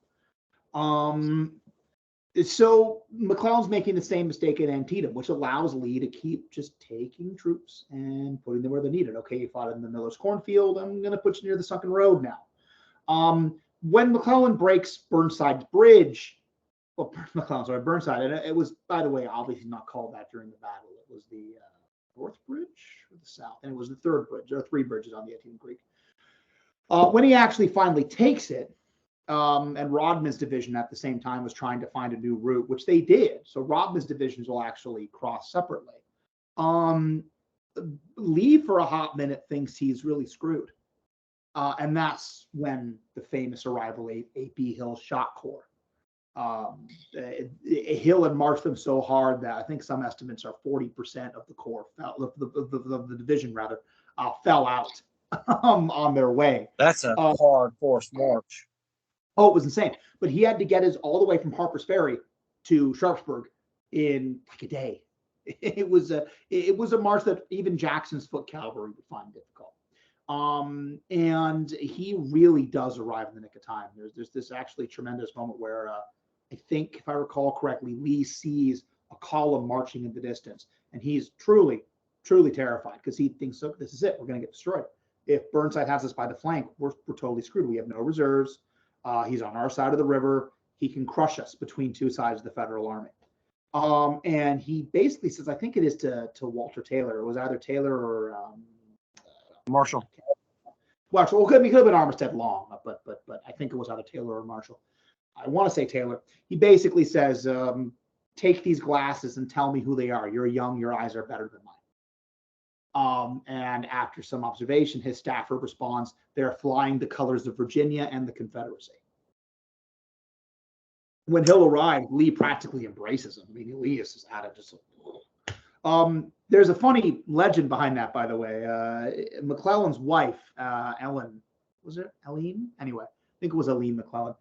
S1: So McClellan's making the same mistake at Antietam, which allows Lee to keep just taking troops and putting them where they're needed. Okay, you fought in the Miller's cornfield. I'm going to put you near the sunken road now. When McClellan breaks Burnside's bridge, Burnside, and it was, by the way, obviously not called that during the battle. It was the North Bridge or the South, and it was the third bridge. There are three bridges on the Antietam Creek. When he actually finally takes it, and Rodman's division at the same time was trying to find a new route, which they did. So Rodman's divisions will actually cross separately. Lee, for a hot minute, thinks he's really screwed. And that's when the famous arrival of A.P. Hill's Shot Corps. Hill had marched them so hard that I think some estimates are 40% of the corps, the division rather, fell out on their way.
S4: That's a hard forced march.
S1: Oh, it was insane. But he had to get his all the way from Harper's Ferry to Sharpsburg in like a day. It was a march that even Jackson's foot cavalry would find difficult. And he really does arrive in the nick of time. There's this actually tremendous moment where I think, if I recall correctly, Lee sees a column marching in the distance, and he's truly, truly terrified because he thinks, "So this is it. We're going to get destroyed. If Burnside has us by the flank, we're totally screwed. We have no reserves. He's on our side of the river. He can crush us between two sides of the Federal Army." And he basically says, I think it is to Walter Taylor. It was either Taylor or
S4: Marshall.
S1: Marshall. Well, it could have been Armistead Long, but I think it was either Taylor or Marshall. I want to say Taylor. He basically says, take these glasses and tell me who they are. You're young. Your eyes are better than mine. And after some observation, his staffer responds, they're flying the colors of Virginia and the Confederacy. When Hill arrived, Lee practically embraces him. I mean, Lee is just out of just. There's a funny legend behind that, by the way. McClellan's wife, Ellen, was it Eileen? Anyway, I think it was Eileen McClellan.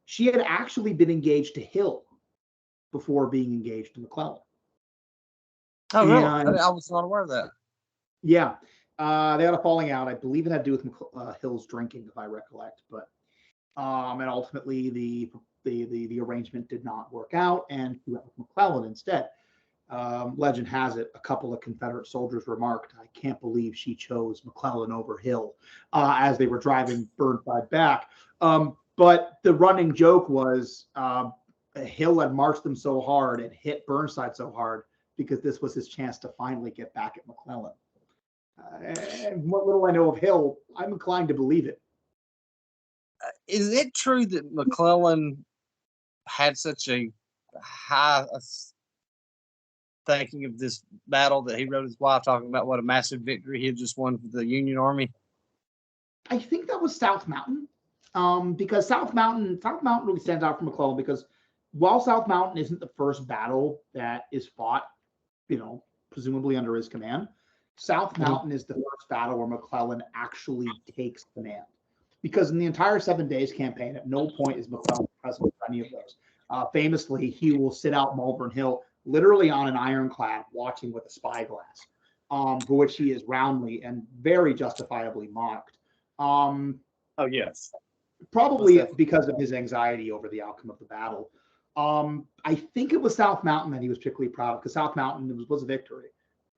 S1: She had actually been engaged to Hill before being engaged to McClellan.
S4: Oh, really? I was not aware of that.
S1: Yeah. They had a falling out. I believe it had to do with Hill's drinking, if I recollect. But and ultimately the arrangement did not work out, and he went with McClellan instead. Legend has it, a couple of Confederate soldiers remarked, "I can't believe she chose McClellan over Hill," as they were driving Burnside back. But the running joke was Hill had marched them so hard and hit Burnside so hard because this was his chance to finally get back at McClellan. And what little I know of Hill, I'm inclined to believe it.
S4: Is it true that McClellan had such a high thinking of this battle that he wrote his wife talking about what a massive victory he had just won for the Union Army?
S1: I think that was South Mountain, because South Mountain really stands out for McClellan because while South Mountain isn't the first battle that is fought, presumably under his command, South Mountain is the first battle where McClellan actually takes command. Because in the entire 7 days campaign, at no point is McClellan present for any of those. Famously, he will sit out Malvern Hill literally on an ironclad watching with a spyglass, for which he is roundly and very justifiably mocked.
S4: Oh, yes.
S1: Probably because of his anxiety over the outcome of the battle. I think it was South Mountain that he was particularly proud of because South Mountain was a victory.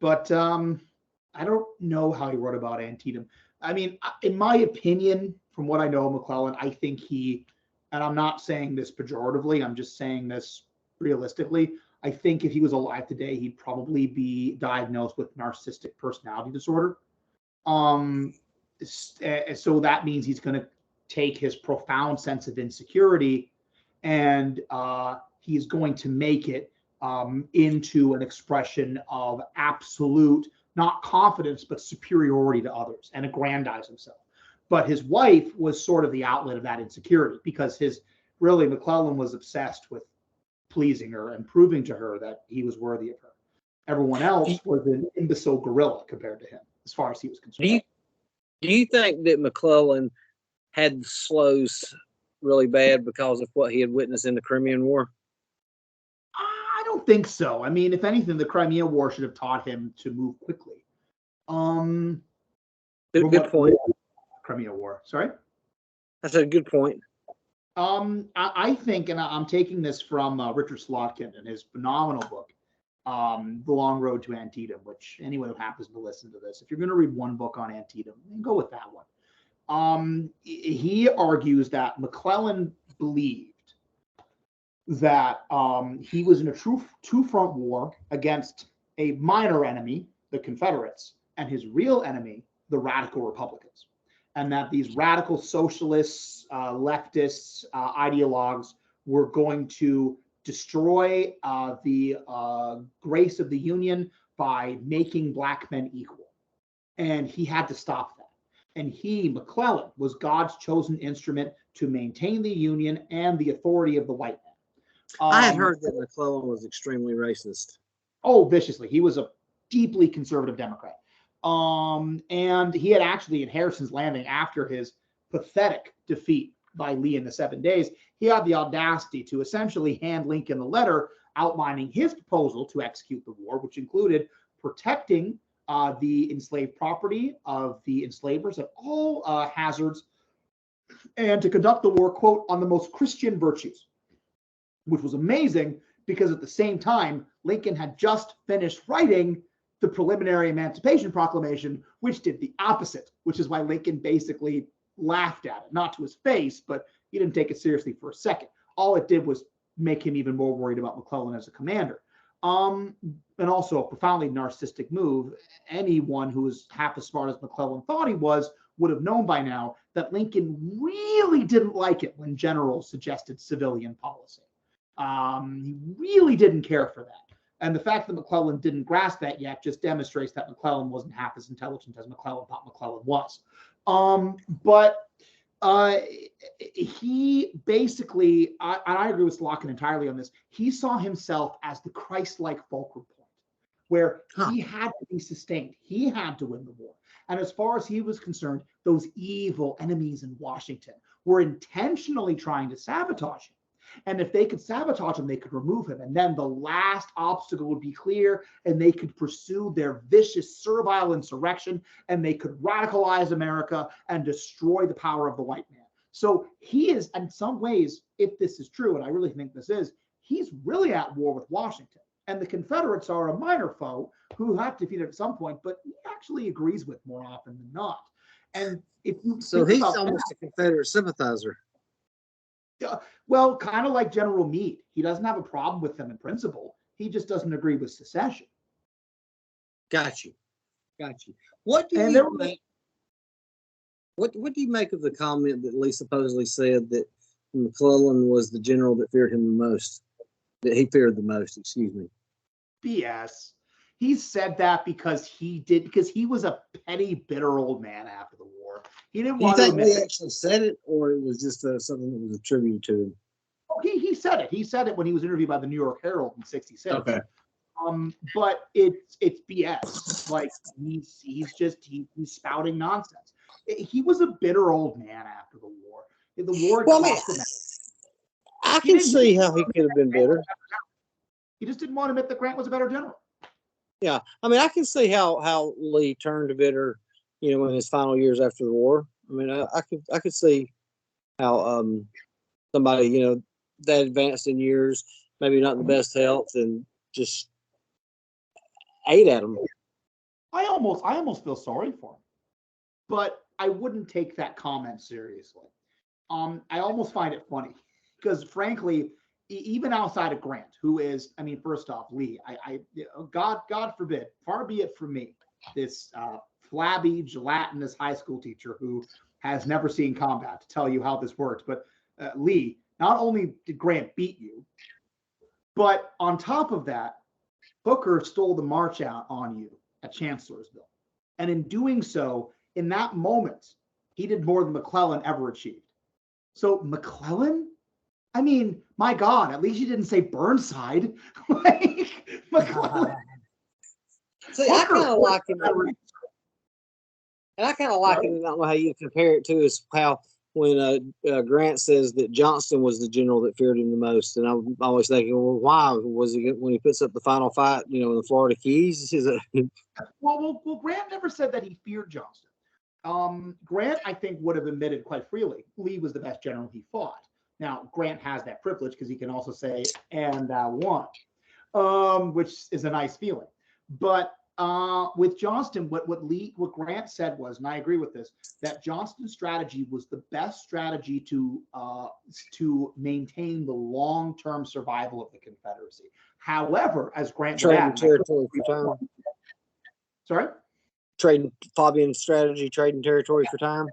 S1: But I don't know how he wrote about Antietam. I mean, in my opinion, from what I know of McClellan, I think he, and I'm not saying this pejoratively, I'm just saying this realistically. I think if he was alive today, he'd probably be diagnosed with narcissistic personality disorder. So that means he's going to take his profound sense of insecurity and he's going to make it into an expression of absolute, not confidence, but superiority to others and aggrandize himself. But his wife was sort of the outlet of that insecurity because McClellan was obsessed with pleasing her and proving to her that he was worthy of her. Everyone else was an imbecile gorilla compared to him, as far as he was concerned.
S3: Do you think that McClellan had the slows really bad because of what he had witnessed in the Crimean War?
S1: I don't think so. I mean, if anything, the Crimean War should have taught him to move quickly.
S3: Good point.
S1: Crimean War. Sorry?
S3: That's a good point.
S1: I think, and I'm taking this from Richard Slotkin in his phenomenal book, The Long Road to Antietam, which anyone who happens to listen to this, if you're going to read one book on Antietam, then go with that one. He argues that McClellan believed that he was in a true two-front war against a minor enemy, the Confederates, and his real enemy, the radical Republicans. And that these radical socialists, leftists, ideologues were going to destroy the grace of the Union by making black men equal. And he had to stop that. And McClellan, was God's chosen instrument to maintain the Union and the authority of the white man.
S3: I had heard that McClellan was extremely racist.
S1: Oh, viciously. He was a deeply conservative Democrat. And he had actually, in Harrison's Landing, after his pathetic defeat by Lee in the 7 days, he had the audacity to essentially hand Lincoln a letter outlining his proposal to execute the war, which included protecting the enslaved property of the enslavers at all hazards, and to conduct the war, quote, on the most Christian virtues, which was amazing because at the same time, Lincoln had just finished writing the preliminary Emancipation Proclamation, which did the opposite, which is why Lincoln basically laughed at it, not to his face, but he didn't take it seriously for a second. All it did was make him even more worried about McClellan as a commander. And also a profoundly narcissistic move. Anyone who was half as smart as McClellan thought he was would have known by now that Lincoln really didn't like it when generals suggested civilian policy. He really didn't care for that. And the fact that McClellan didn't grasp that yet just demonstrates that McClellan wasn't half as intelligent as McClellan thought McClellan was. But he basically, I agree with Slotkin entirely on this, he saw himself as the Christ-like fulcrum point, where he had to be sustained. He had to win the war. And as far as he was concerned, those evil enemies in Washington were intentionally trying to sabotage him. And if they could sabotage him, they could remove him. And then the last obstacle would be clear, and they could pursue their vicious, servile insurrection, and they could radicalize America and destroy the power of the white man. So he is, in some ways, if this is true, and I really think this is, he's really at war with Washington. And the Confederates are a minor foe who have to defeat it at some point, but he actually agrees with more often than not. And if you
S3: he's almost a Confederate sympathizer.
S1: Well, kind of like General Meade. He doesn't have a problem with them in principle. He just doesn't agree with secession.
S3: Got you. What do you make? What do you make of the comment that Lee supposedly said that McClellan was the general that feared him the most? That he feared the most, excuse me.
S1: BS. He said that because he was a petty, bitter old man after the war. He didn't want to.
S3: Do you think he actually said it, or it was just something that was attributed to him?
S1: Oh, he said it. He said it when he was interviewed by the New York Herald in '66.
S3: Okay.
S1: But it's BS. Like he's spouting nonsense. He was a bitter old man after the war. The war.
S3: Well, I can see how he could have been bitter.
S1: He just didn't want to admit that Grant was a better general.
S3: Yeah, I mean, I can see how Lee turned bitter, in his final years after the war. I mean, I could see how somebody, that advanced in years, maybe not in the best health, and just ate at him.
S1: I almost feel sorry for him, but I wouldn't take that comment seriously. I almost find it funny because, frankly, even outside of Grant, who is, I mean, first off, Lee, God forbid, far be it from me, this flabby, gelatinous high school teacher who has never seen combat to tell you how this works. But Lee, not only did Grant beat you, but on top of that, Booker stole the march out on you at Chancellorsville. And in doing so, in that moment, he did more than McClellan ever achieved. So McClellan? I mean, my God, at least you didn't say Burnside. Like, McClellan.
S2: See, I kind of like him. And I kind of like it. I don't know how you compare it to is how when Grant says that Johnston was the general that feared him the most. And I'm always thinking, well, why was he when he puts up the final fight, in the Florida Keys?
S1: Well, Grant never said that he feared Johnston. Grant, I think, would have admitted quite freely Lee was the best general he fought. Now, Grant has that privilege because he can also say, and I won, which is a nice feeling. But with Johnston, what Grant said was, and I agree with this, that Johnston's strategy was the best strategy to maintain the long-term survival of the Confederacy. However, as Grant
S2: trading territory for time.
S1: Sorry?
S2: Trading Fabian strategy, trading territory for time.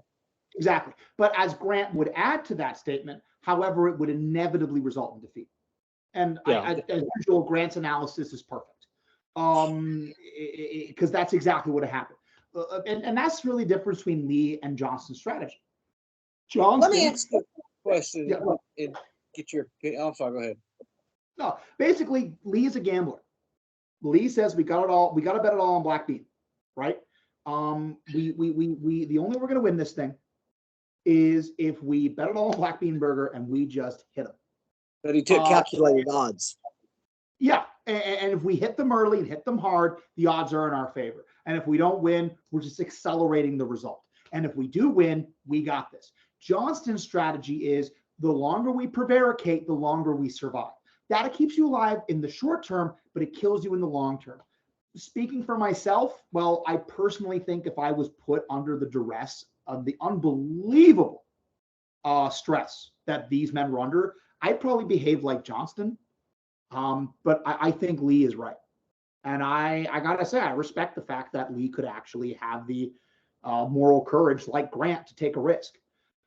S1: Exactly. But as Grant would add to that statement, however, it would inevitably result in defeat. And as usual, Grant's analysis is perfect. Because that's exactly what happened. And that's really the difference between Lee and Johnston's strategy.
S2: Let me ask you a question and get your opinion. I'm sorry, go ahead.
S1: No, basically, Lee is a gambler. Lee says we got it all, we got to bet it all on Black Bean, right? The only way we're going to win this thing is if we bet it all on Black Bean Burger and we just hit him.
S2: But he took calculated odds.
S1: Yeah, and if we hit them early and hit them hard, the odds are in our favor. And if we don't win, we're just accelerating the result. And if we do win, we got this. Johnston's strategy is the longer we prevaricate, the longer we survive. That keeps you alive in the short term, but it kills you in the long term. Speaking for myself, well, I personally think if I was put under the duress of the unbelievable stress that these men were under, I'd probably behave like Johnston. But I think Lee is right. And I gotta say, I respect the fact that Lee could actually have the moral courage, like Grant, to take a risk.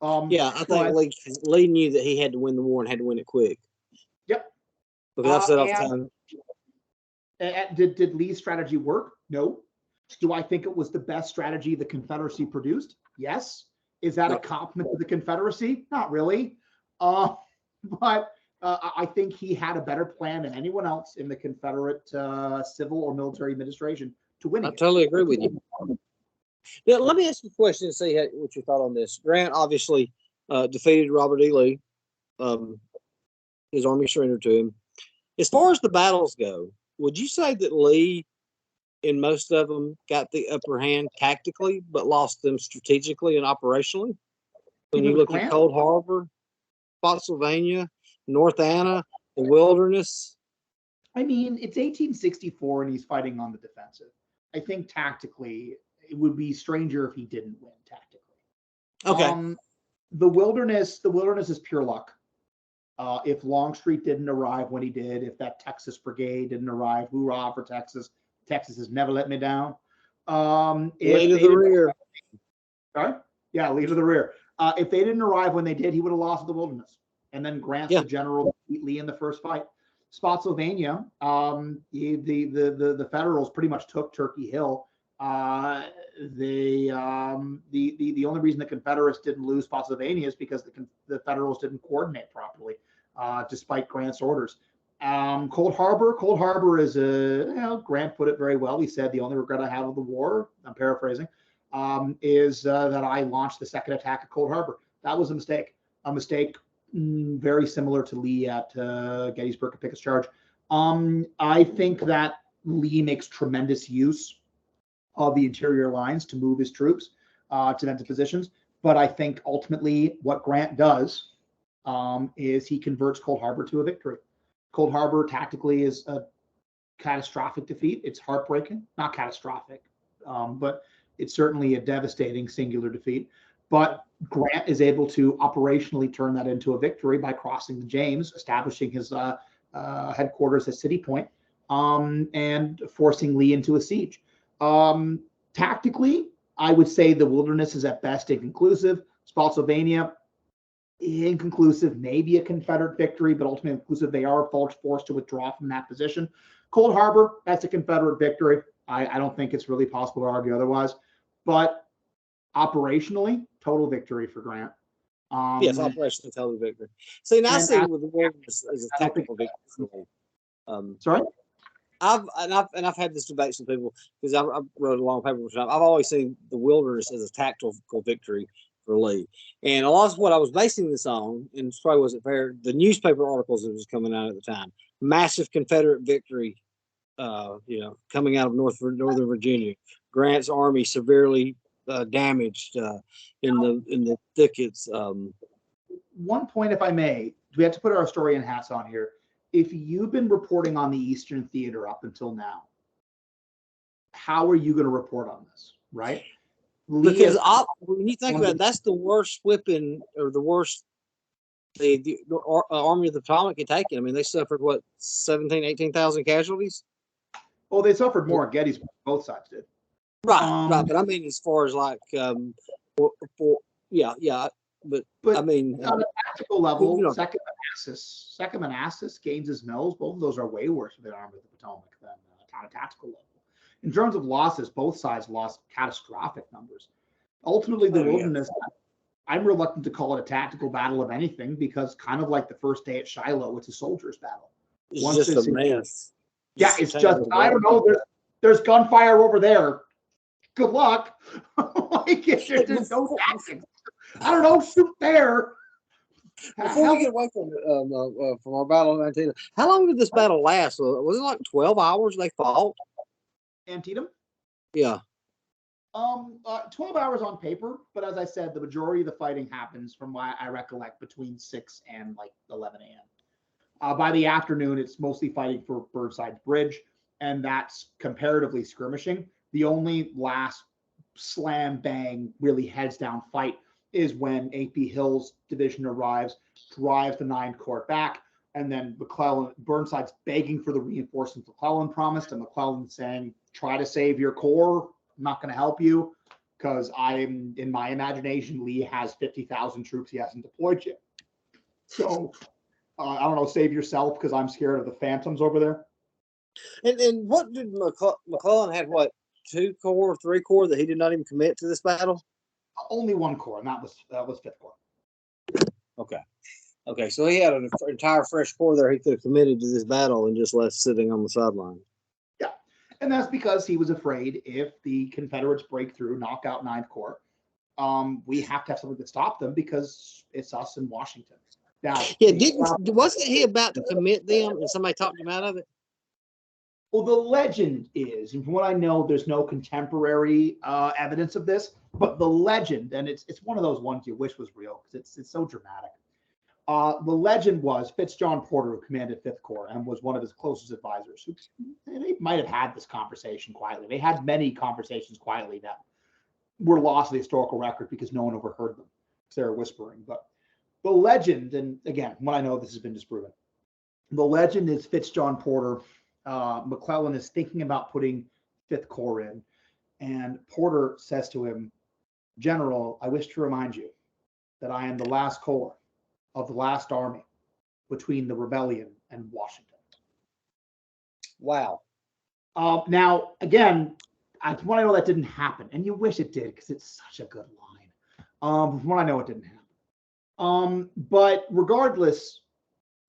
S2: I think Lee knew that he had to win the war and had to win it quick.
S1: Yep.
S2: Because I've said all the time.
S1: Did Lee's strategy work? No. Do I think it was the best strategy the Confederacy produced? Yes. Is that a compliment to the Confederacy? Not really. But I think he had a better plan than anyone else in the Confederate civil or military administration to win.
S2: I totally agree with you. Now, let me ask you a question and see what you thought on this. Grant obviously defeated Robert E. Lee. His army surrendered to him. As far as the battles go, would you say that Lee, in most of them, got the upper hand tactically, but lost them strategically and operationally? When you look at Cold Harbor, Spotsylvania, North Anna, the Wilderness.
S1: I mean, it's 1864 and he's fighting on the defensive. I think tactically, it would be stranger if he didn't win tactically.
S2: Okay.
S1: The Wilderness is pure luck. If Longstreet didn't arrive when he did, if that Texas brigade didn't arrive, hoorah for Texas. Texas has never let me down.
S2: Lead to the rear.
S1: Sorry? Yeah, lead to the rear. If they didn't arrive when they did, he would have lost the Wilderness. And then Grant's the general beat Lee in the first fight. Spotsylvania, the Federals pretty much took Turkey Hill. The only reason the Confederates didn't lose Spotsylvania is because the Federals didn't coordinate properly, despite Grant's orders. Cold Harbor is Grant put it very well. He said the only regret I have of the war, I'm paraphrasing, is that I launched the second attack at Cold Harbor. That was a mistake. Very similar to Lee at Gettysburg and Pickett's Charge. I think that Lee makes tremendous use of the interior lines to move his troops to defensive positions. But I think ultimately what Grant does is he converts Cold Harbor to a victory. Cold Harbor tactically is a catastrophic defeat. It's heartbreaking, not catastrophic. but it's certainly a devastating singular defeat. But Grant is able to operationally turn that into a victory by crossing the James, establishing his headquarters at City Point, and forcing Lee into a siege. Tactically, I would say the Wilderness is at best inconclusive. Spotsylvania, inconclusive, maybe a Confederate victory, but ultimately inconclusive. They are forced to withdraw from that position. Cold Harbor, that's a Confederate victory. I don't think it's really possible to argue otherwise. But operationally, total victory for Grant.
S3: Yes, operationally, total victory. See, now I see with the Wilderness as a technical victory.
S1: Sorry?
S3: I've had this debate with people because I wrote a long paper for time. I've always seen the Wilderness as a tactical victory for Lee, and a lot of what I was basing this on, and this probably wasn't fair, the newspaper articles that was coming out at the time, massive Confederate victory, coming out of Northern Virginia, Grant's army severely damaged in the thickets.
S1: One point, if I may, we have to put our historian hats on here. If you've been reporting on the Eastern Theater up until now, how are you going to report on this, right?
S3: Because when you think about it, that's the worst whipping or the worst the Army of the Potomac had taken. I mean, they suffered, 18,000 casualties?
S1: Well, they suffered more at Gettysburg. Both sides did.
S3: Right. But I mean, as far as but I mean,
S1: on a tactical level, Second Manassas, Gaines's Mills, both of those are way worse for the Army of the Potomac than on a tactical level. In terms of losses, both sides lost catastrophic numbers. Ultimately, the Wilderness, I'm reluctant to call it a tactical battle of anything because kind of like the first day at Shiloh, it's a soldier's battle.
S3: It's just a mess.
S1: Yeah, it's just, I don't know, there's gunfire over there. Good luck. There's no tactics. I don't know, shoot there.
S3: Before we get away from our battle in Antietam, how long did this battle last? Was it like 12 hours they fought?
S1: Antietam?
S3: Yeah.
S1: 12 hours on paper, but as I said, the majority of the fighting happens, from what I recollect, between 6 and 11 a.m. By the afternoon, it's mostly fighting for Burnside's Bridge, and that's comparatively skirmishing. The only last slam bang, really heads down fight is when A.P. Hill's division arrives, drives the 9th Corps back, and then Burnside's begging for the reinforcements McClellan promised, and McClellan saying, try to save your corps. I'm not going to help you because in my imagination, Lee has 50,000 troops he hasn't deployed yet. So I don't know, save yourself because I'm scared of the phantoms over there.
S3: And what did McClellan had? 2 corps, 3 corps that he did not even commit to this battle?
S1: Only 1 corps, and that was 5th Corps.
S3: Okay. So he had an entire fresh corps there he could have committed to this battle and just left sitting on the sideline.
S1: Yeah, and that's because he was afraid if the Confederates break through, knock out 9th Corps, we have to have something to stop them because it's us in Washington. Now,
S3: wasn't he about to commit them and somebody talked him out of it?
S1: Well, the legend is, and from what I know, there's no contemporary evidence of this, but the legend, and it's one of those ones you wish was real because it's so dramatic. The legend was Fitzjohn Porter, who commanded 5th Corps and was one of his closest advisors, they might have had this conversation quietly. They had many conversations quietly that were lost in the historical record because no one overheard them because they were whispering. But the legend, and again, what I know, this has been disproven. The legend is Fitzjohn Porter. McClellan is thinking about putting 5th Corps in, and Porter says to him, General, I wish to remind you that I am the last corps of the last army between the rebellion and Washington.
S3: Wow.
S1: Now, again, from what I know, that didn't happen, and you wish it did because it's such a good line. From what I know, it didn't happen. But regardless,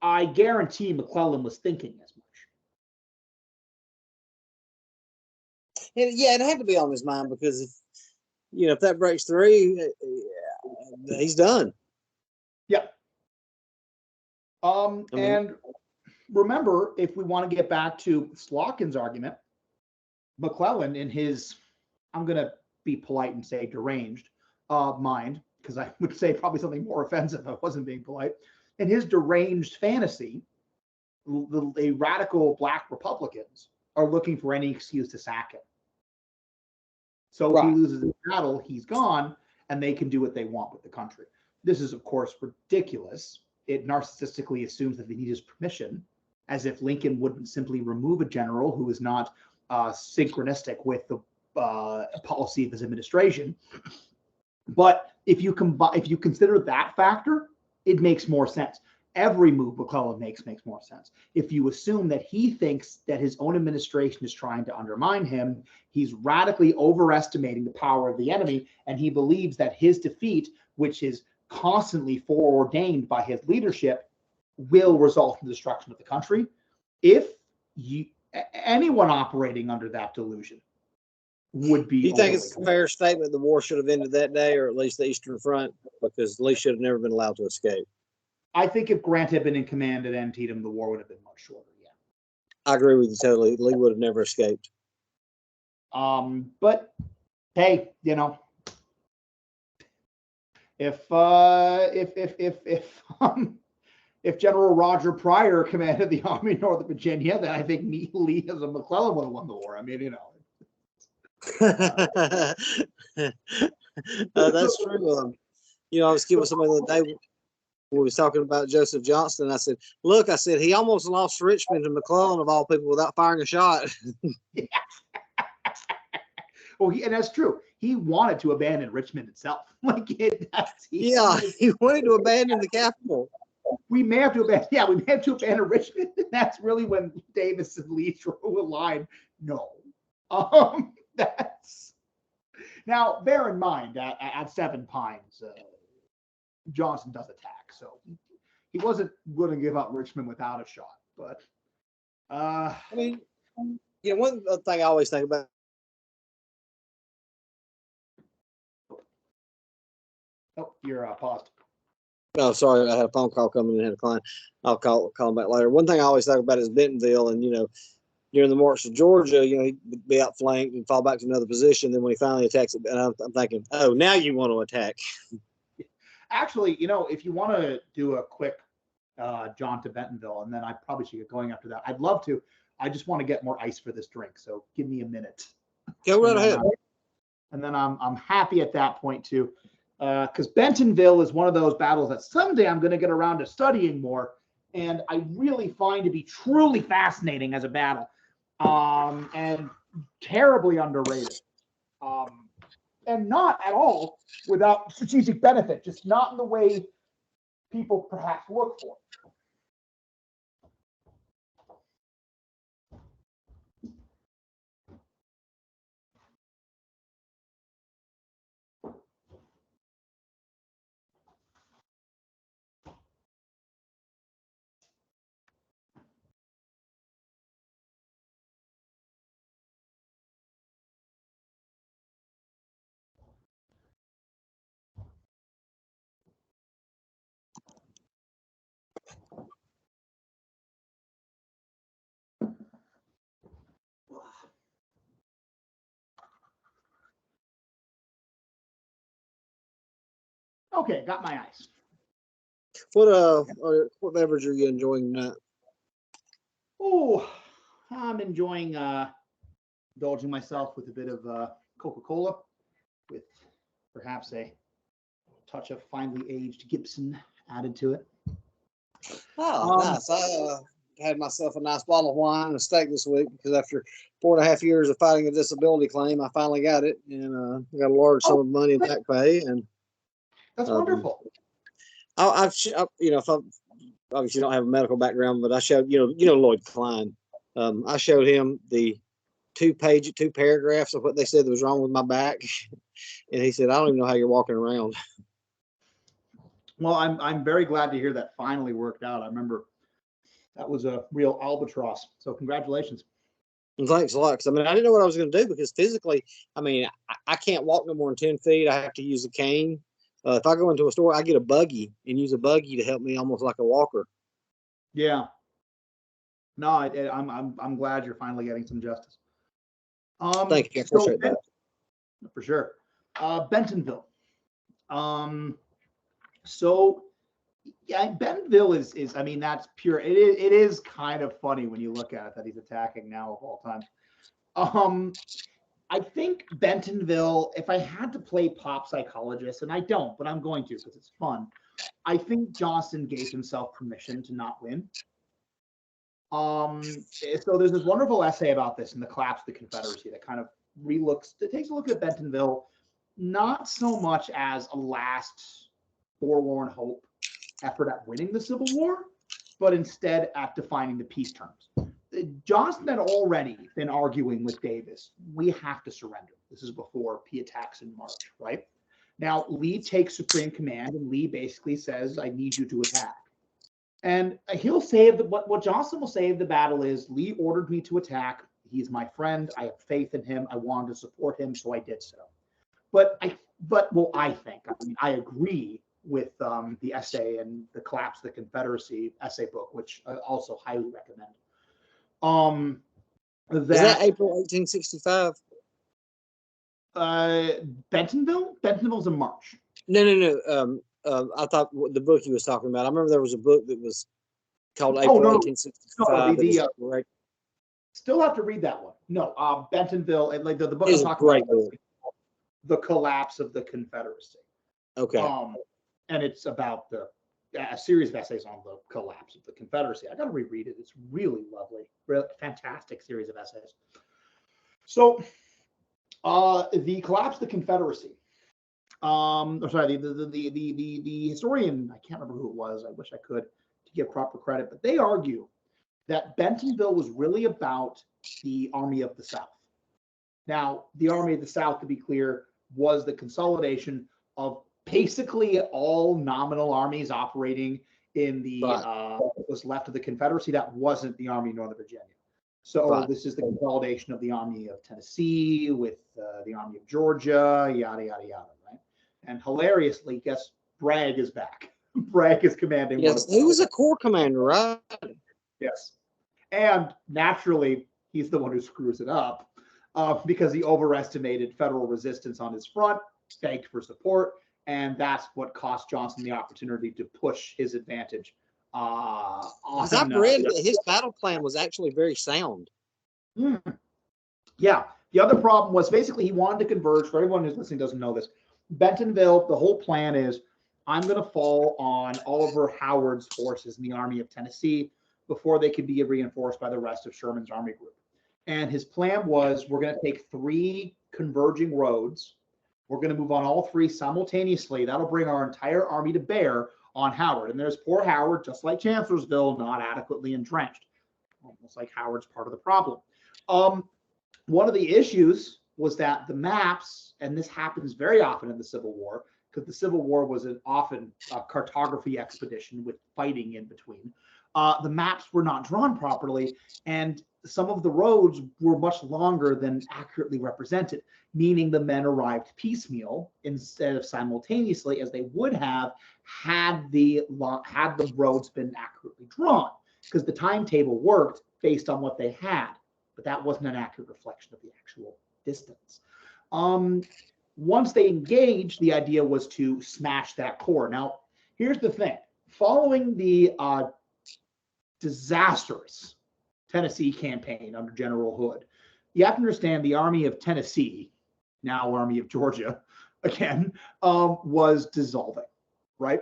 S1: I guarantee McClellan was thinking as much.
S3: Yeah, it had to be on his mind because if that breaks through, he's done.
S1: Yeah. And remember, if we want to get back to Slocum's argument, McClellan, in his, I'm going to be polite and say deranged mind, because I would say probably something more offensive if I wasn't being polite. In his deranged fantasy, the radical Black Republicans are looking for any excuse to sack him. So if
S2: Right.
S1: he loses the battle, he's gone, and they can do what they want with the country. This is, of course, ridiculous. It narcissistically assumes that they need his permission, as if Lincoln wouldn't simply remove a general who is not synchronistic with the policy of his administration. But if you consider that factor, it makes more sense. Every move McClellan makes more sense. If you assume that he thinks that his own administration is trying to undermine him, he's radically overestimating the power of the enemy, and he believes that his defeat, which is constantly foreordained by his leadership, will result in the destruction of the country. If anyone operating under that delusion would be.
S3: Do you think it's a fair statement the war should have ended that day, or at least the Eastern Front, because Lee should have never been allowed to escape?
S1: I think if Grant had been in command at Antietam, the war would have been much shorter. Yeah,
S3: I agree with you totally. Lee would have never escaped.
S1: But hey, if General Roger Pryor commanded the Army of Northern Virginia, then I think Lee as a McClellan would have won the war. I mean,
S3: That's true. I was giving somebody the other day. We was talking about Joseph Johnston. I said, look, he almost lost Richmond to McClellan of all people without firing a shot.
S1: Well, and that's true. He wanted to abandon Richmond itself.
S3: He wanted to abandon the capital.
S1: We may have to abandon Richmond. That's really when Davis and Lee drew a line. No. That's now bear in mind that at Seven Pines, Johnson does attack, so he wasn't going to give up Richmond without a shot. But
S3: I mean, one thing I always think about.
S1: Oh, you're paused.
S3: Oh, sorry, I had a phone call coming in and had a client. I'll call him back later. One thing I always talk about is Bentonville, and during the march to Georgia, he'd be outflanked and fall back to another position. Then when he finally attacks it, and I'm thinking, oh, now you want to attack.
S1: Actually, if you want to do a quick jaunt to Bentonville, and then I probably should get going after that. I'd love to. I just want to get more ice for this drink, so give me a minute.
S3: Go right ahead.
S1: And then I'm happy at that point too, because Bentonville is one of those battles that someday I'm going to get around to studying more, and I really find to be truly fascinating as a battle, and terribly underrated. And not at all without strategic benefit, just not in the way people perhaps look for. Okay, got my ice.
S3: What beverage are you enjoying tonight?
S1: Oh, I'm enjoying indulging myself with a bit of Coca-Cola with perhaps a touch of finely aged Gibson added to it.
S3: Oh, nice. I had myself a nice bottle of wine and a steak this week because after 4.5 years of fighting a disability claim, I finally got it, and got a large sum of money in back pay. And
S1: that's wonderful.
S3: If I obviously don't have a medical background, but I showed Lloyd Klein. I showed him the 2 paragraphs of what they said that was wrong with my back, and he said, "I don't even know how you're walking around."
S1: Well, I'm very glad to hear that finally worked out. I remember that was a real albatross. So congratulations.
S3: And thanks a lot. Because I didn't know what I was going to do because physically, I can't walk no more than 10 feet. I have to use a cane. If I go into a store, I get a buggy and use a buggy to help me almost like a walker.
S1: Yeah. No, I'm glad you're finally getting some justice.
S3: Thank you. I appreciate that.
S1: For sure. Bentonville. So yeah, Bentonville is that's pure. It is kind of funny when you look at it that he's attacking now of all time. I think Bentonville, if I had to play pop psychologist, and I don't, but I'm going to because it's fun, I think Johnston gave himself permission to not win. So there's this wonderful essay about this in The Collapse of the Confederacy that kind of takes a look at Bentonville, not so much as a last forlorn hope effort at winning the Civil War, but instead at defining the peace terms. Johnston had already been arguing with Davis, we have to surrender. This is before P attacks in March, right? Now, Lee takes supreme command, and Lee basically says, I need you to attack. And he'll say that what Johnston will say of the battle is, Lee ordered me to attack. He's my friend. I have faith in him. I wanted to support him, so I did so. I agree with the essay and The Collapse of the Confederacy essay book, which I also highly recommend.
S3: Is that April 1865?
S1: Bentonville's in March.
S3: No. I thought the book he was talking about. I remember there was a book that was called April 1865.
S1: No, still have to read that one. No, Bentonville, like the book I'm talking about, The Collapse of the Confederacy.
S3: Okay.
S1: And it's about a series of essays on the collapse of the Confederacy. I got to reread it. It's really lovely, really fantastic series of essays. So, the collapse of the Confederacy. The historian, I can't remember who it was. I wish I could to give proper credit, but they argue that Bentonville was really about the Army of the South. Now, the Army of the South, to be clear, was the consolidation of basically all nominal armies operating in the what was left of the Confederacy that wasn't the Army of Northern Virginia. So this is the consolidation of the Army of Tennessee with the Army of Georgia, yada, yada, yada, right? And hilariously, guess Bragg is back. Bragg is commanding.
S3: Yes, he was a corps commander, right?
S1: Yes. And naturally, he's the one who screws it up because he overestimated federal resistance on his front, begged for support, and that's what cost Johnston the opportunity to push his advantage.
S3: I've read that his battle plan was actually very sound.
S1: Yeah. The other problem was basically he wanted to converge. For everyone who's listening doesn't know this, Bentonville, the whole plan is I'm going to fall on Oliver Howard's forces in the Army of Tennessee before they could be reinforced by the rest of Sherman's army group. And his plan was we're going to take 3 converging roads. We're going to move on all 3 simultaneously. That'll bring our entire army to bear on Howard. And there's poor Howard, just like Chancellorsville, not adequately entrenched. Almost like Howard's part of the problem. One of the issues was that the maps, and this happens very often in the Civil War, because the Civil War was often a cartography expedition with fighting in between. The maps were not drawn properly, and some of the roads were much longer than accurately represented, meaning the men arrived piecemeal instead of simultaneously as they would have had the roads been accurately drawn, because the timetable worked based on what they had, but that wasn't an accurate reflection of the actual distance. Once they engaged, the idea was to smash that core. Now, here's the thing. Following the disastrous Tennessee campaign under General Hood, you have to understand the Army of Tennessee, now Army of Georgia, again, was dissolving, right?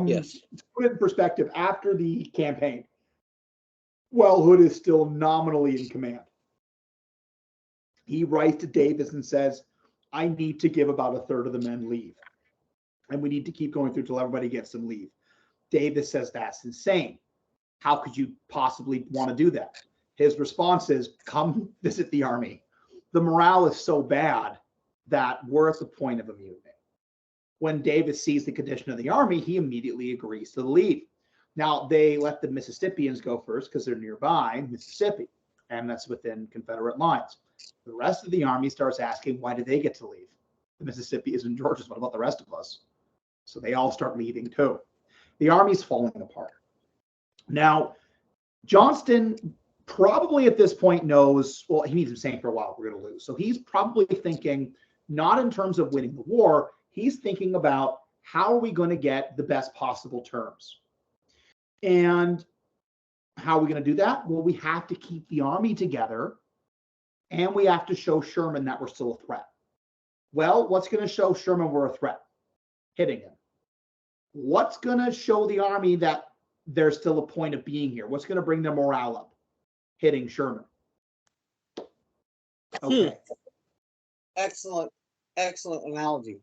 S3: Yes.
S1: To put it in perspective, after the campaign, while Hood is still nominally in command, he writes to Davis and says, I need to give about 1/3 of the men leave. And we need to keep going through till everybody gets some leave. Davis says that's insane. How could you possibly want to do that? His response is, come visit the army. The morale is so bad that we're at the point of a mutiny. When Davis sees the condition of the army, he immediately agrees to leave. Now, they let the Mississippians go first because they're nearby Mississippi, and that's within Confederate lines. The rest of the army starts asking, why do they get to leave? The Mississippi is in Georgia. What about the rest of us? So they all start leaving too. The army's falling apart. Now, Johnston probably at this point knows, well, he needs to be saying for a while, we're going to lose. So he's probably thinking, not in terms of winning the war, he's thinking about how are we going to get the best possible terms? And how are we going to do that? Well, we have to keep the army together and we have to show Sherman that we're still a threat. Well, what's going to show Sherman we're a threat? Hitting him. What's going to show the Army that there's still a point of being here? What's going to bring their morale up? Hitting Sherman. Okay.
S2: Excellent analogy.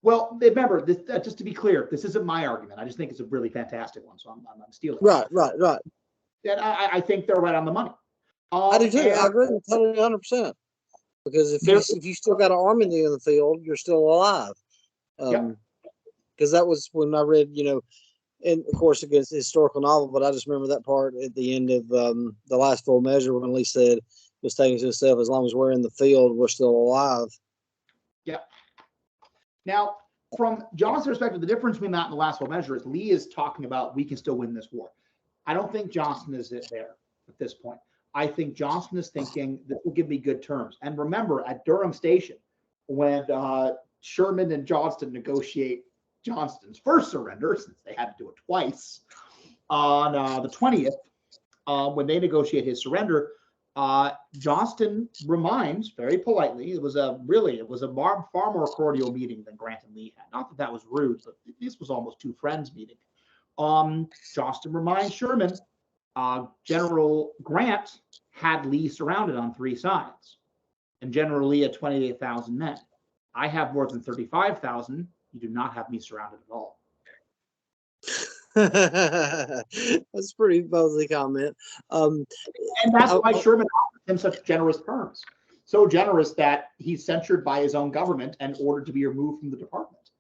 S1: Well, remember, this, just to be clear, this isn't my argument. I just think it's a really fantastic one, so I'm stealing it.
S2: Right.
S1: And I think they're right on the money.
S2: I do too. I agree with totally 100%. Because if you still got an army in the field, you're still alive. Because that was when I read, and of course against the historical novel, but I just remember that part at the end of the last full measure when Lee said, was saying to himself, as long as we're in the field, we're still alive.
S1: Yeah. Now, from Johnston's perspective, the difference between that and the last full measure is Lee is talking about we can still win this war. I don't think Johnston is there at this point. I think Johnston is thinking this will give me good terms. And remember, at Durham Station, when Sherman and Johnston negotiate Johnston's first surrender, since they had to do it twice, on the 20th, when they negotiate his surrender, Johnston reminds very politely, it was a far more cordial meeting than Grant and Lee had. Not that was rude, but this was almost two friends meeting. Johnston reminds Sherman, General Grant had Lee surrounded on three sides, and General Lee had 28,000 men. I have more than 35,000. You do not have me surrounded at all.
S2: That's a pretty ballsy comment.
S1: And that's why Sherman offered him such generous terms. So generous that he's censured by his own government and ordered to be removed from the department.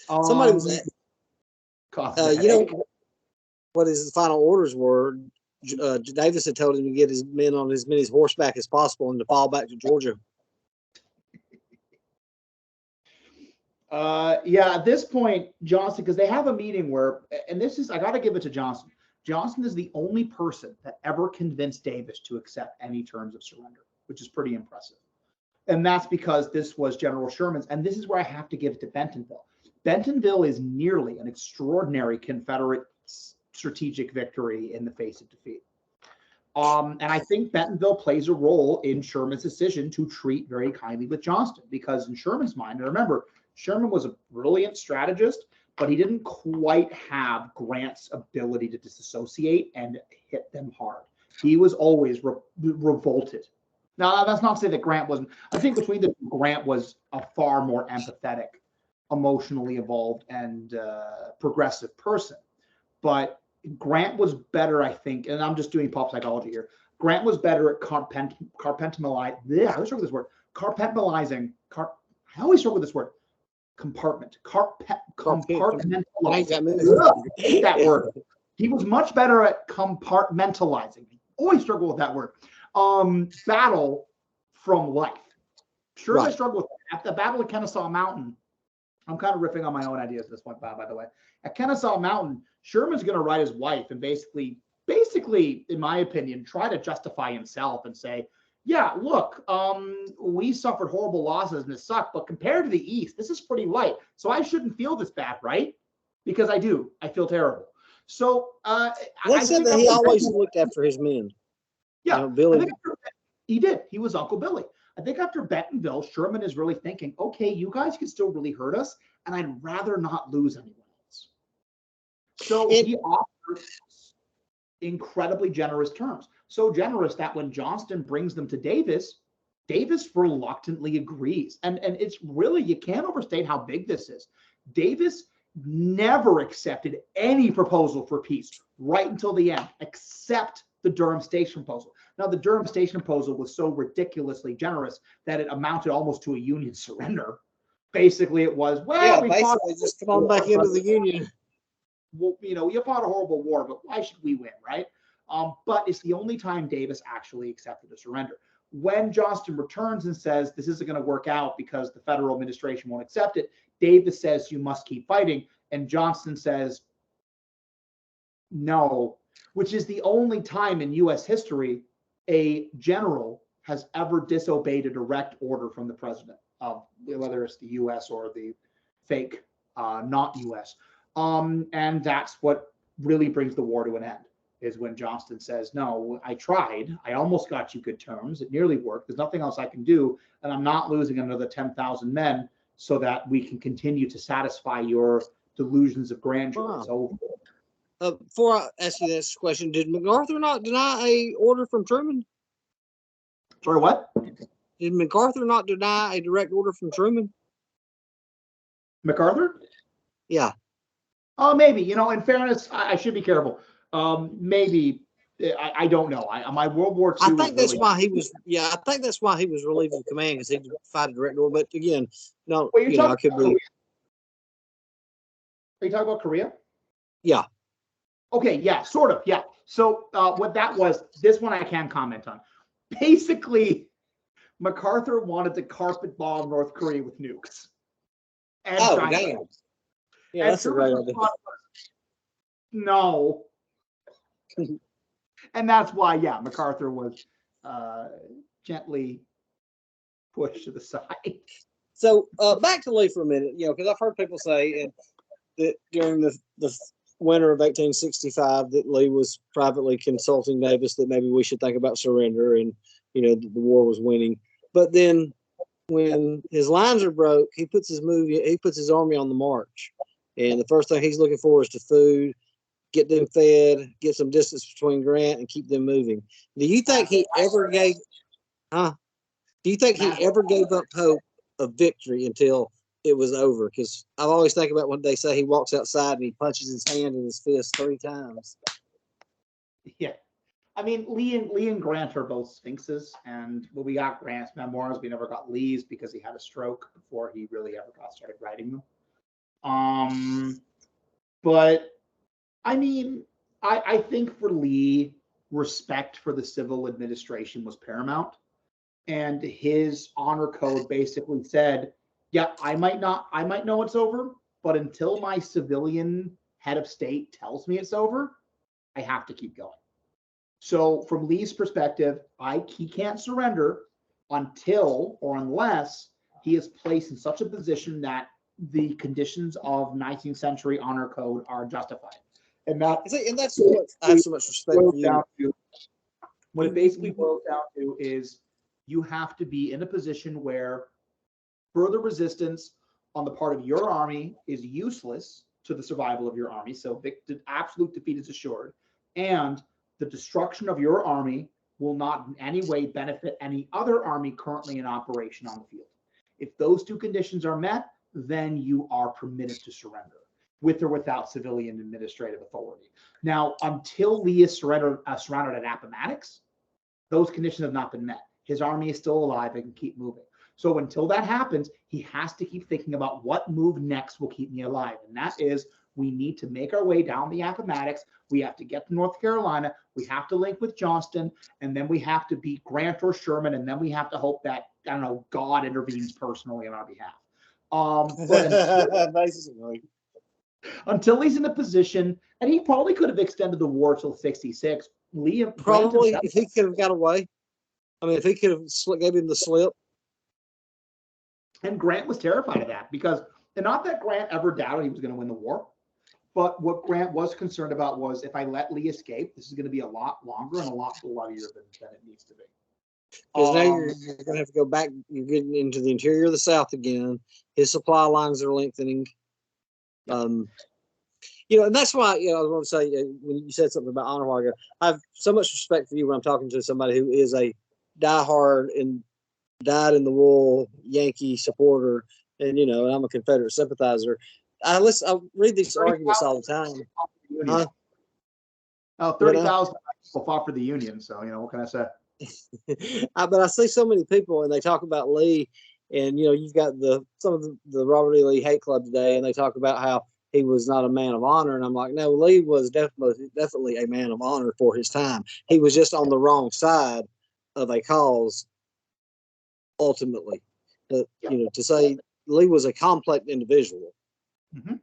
S2: Somebody was what his final orders were. Davis had told him to get his men on as many horseback as possible and to fall back to Georgia.
S1: At this point, Johnston, because they have a meeting where, and this is, I got to give it to Johnston. Johnston is the only person that ever convinced Davis to accept any terms of surrender, which is pretty impressive. And that's because this was General Sherman's, and this is where I have to give it to Bentonville. Bentonville is nearly an extraordinary Confederate strategic victory in the face of defeat. And I think Bentonville plays a role in Sherman's decision to treat very kindly with Johnston, because in Sherman's mind, and remember, Sherman was a brilliant strategist, but he didn't quite have Grant's ability to disassociate and hit them hard. He was always revolted. Now, that's not to say that Grant wasn't. I think between the two, Grant was a far more empathetic, emotionally evolved, and progressive person. But Grant was better, I think, and I'm just doing pop psychology here. Grant was better at compartmentalizing. I always struggle with this word. Compartmentalizing. I always struggle with this word. Compartmentalizing. That word. He was much better at compartmentalizing. Always struggle with that word. Battle from life. Sure, right. I struggle with that. At the Battle of Kennesaw Mountain, I'm kind of riffing on my own ideas at this point, by the way. At Kennesaw Mountain, Sherman's going to write his wife and basically, in my opinion, try to justify himself and say, yeah, look, we suffered horrible losses and it sucked, but compared to the East, this is pretty light. So I shouldn't feel this bad, right? Because I do. I feel terrible. So
S2: Let's say that he always looked after his men.
S1: Yeah,
S2: Billy.
S1: He did. He was Uncle Billy. I think after Bentonville, Sherman is really thinking, okay, you guys can still really hurt us, and I'd rather not lose anyone else. So he offered incredibly generous terms. So generous that when Johnston brings them to Davis, Davis reluctantly agrees. And it's really, you can't overstate how big this is. Davis never accepted any proposal for peace right until the end, except the Durham Station proposal. Now, the Durham Station proposal was so ridiculously generous that it amounted almost to a Union surrender. Basically, it was, well, we
S2: basically just come on back into the Union.
S1: Well, you fought a horrible war, but why should we win, right? But it's the only time Davis actually accepted a surrender. When Johnston returns and says this isn't going to work out because the federal administration won't accept it, Davis says you must keep fighting, and Johnston says no, which is the only time in U.S. history a general has ever disobeyed a direct order from the president, whether it's the U.S. or the fake not U.S. And that's what really brings the war to an end. is when Johnston says, no, I tried. I almost got you good terms. It nearly worked. There's nothing else I can do. And I'm not losing another 10,000 men so that we can continue to satisfy your delusions of grandeur.
S2: Wow.
S1: So,
S2: before I ask you this question, did MacArthur not deny a order from Truman?
S1: sorry, what?
S2: Did MacArthur not deny a direct order from Truman?
S1: MacArthur?
S2: Yeah.
S1: Oh, maybe. You know, in fairness, I should be careful. Maybe. I don't know. My World War II.
S2: I think that's why he was. Yeah, I think that's why he was relieved of command, because he defied a direct order. But again, no,
S1: Wait,
S2: I could be.
S1: Are you talking about Korea?
S2: Yeah.
S1: Okay, yeah, sort of, yeah. So what that was, this one I can comment on. Basically, MacArthur wanted to carpet bomb North Korea with nukes. And China.
S2: Damn. Yeah,
S1: And
S2: that's a great idea.
S1: No. And that's why, yeah, MacArthur was gently pushed to the side.
S2: So back to Lee for a minute, because I've heard people say that during the winter of 1865 that Lee was privately consulting Davis that maybe we should think about surrender, and the war was winning. But then when his lines are broke, he puts his army on the march, and the first thing he's looking for is to food, get them fed, get some distance between Grant, and keep them moving. Do you think he ever gave up hope of victory until it was over? Because I always think about when they say he walks outside and he punches his hand in his fist 3 times.
S1: Yeah. I mean, Lee and Grant are both sphinxes, and when we got Grant's memoirs, we never got Lee's because he had a stroke before he really ever got started writing them. But I mean, I think for Lee, respect for the civil administration was paramount, and his honor code basically said, yeah, I might know it's over, but until my civilian head of state tells me it's over, I have to keep going. So from Lee's perspective, he can't surrender until or unless he is placed in such a position that the conditions of 19th century honor code are justified. And
S2: that's what I have so much respect for you.
S1: What it basically boils down to is you have to be in a position where further resistance on the part of your army is useless to the survival of your army. So absolute defeat is assured. And the destruction of your army will not in any way benefit any other army currently in operation on the field. If those 2 conditions are met, then you are permitted to surrender, with or without civilian administrative authority. Now, until Lee is surrounded at Appomattox, those conditions have not been met. His army is still alive and can keep moving. So until that happens, he has to keep thinking about what move next will keep me alive. And that is, we need to make our way down the Appomattox. We have to get to North Carolina. We have to link with Johnston, and then we have to beat Grant or Sherman, and then we have to hope that, I don't know, God intervenes personally on our behalf. Until he's in a position, and he probably could have extended the war till 66. Lee
S2: probably, if he could have got away. I mean, if he could have gave him the slip.
S1: And Grant was terrified of that because, and not that Grant ever doubted he was going to win the war, but what Grant was concerned about was, if I let Lee escape, this is going to be a lot longer and a lot bloodier than it needs to be.
S2: Because now you're going to have to go back. You're getting into the interior of the South again. His supply lines are lengthening. And that's why, I was going to say, when you said something about honor a while ago, I have so much respect for you when I'm talking to somebody who is a diehard and died in the wool Yankee supporter, and and I'm a Confederate sympathizer. I read these arguments all the time.
S1: 30,000 people fought for the Union, so what can I say?
S2: But I see so many people, and they talk about Lee, and you've got some of the Robert E. Lee Hate Club today, and they talk about how he was not a man of honor, and I'm like, no, Lee was definitely a man of honor for his time. He was just on the wrong side of a cause. Ultimately, to say Lee was a complex individual.
S1: Mm-hmm.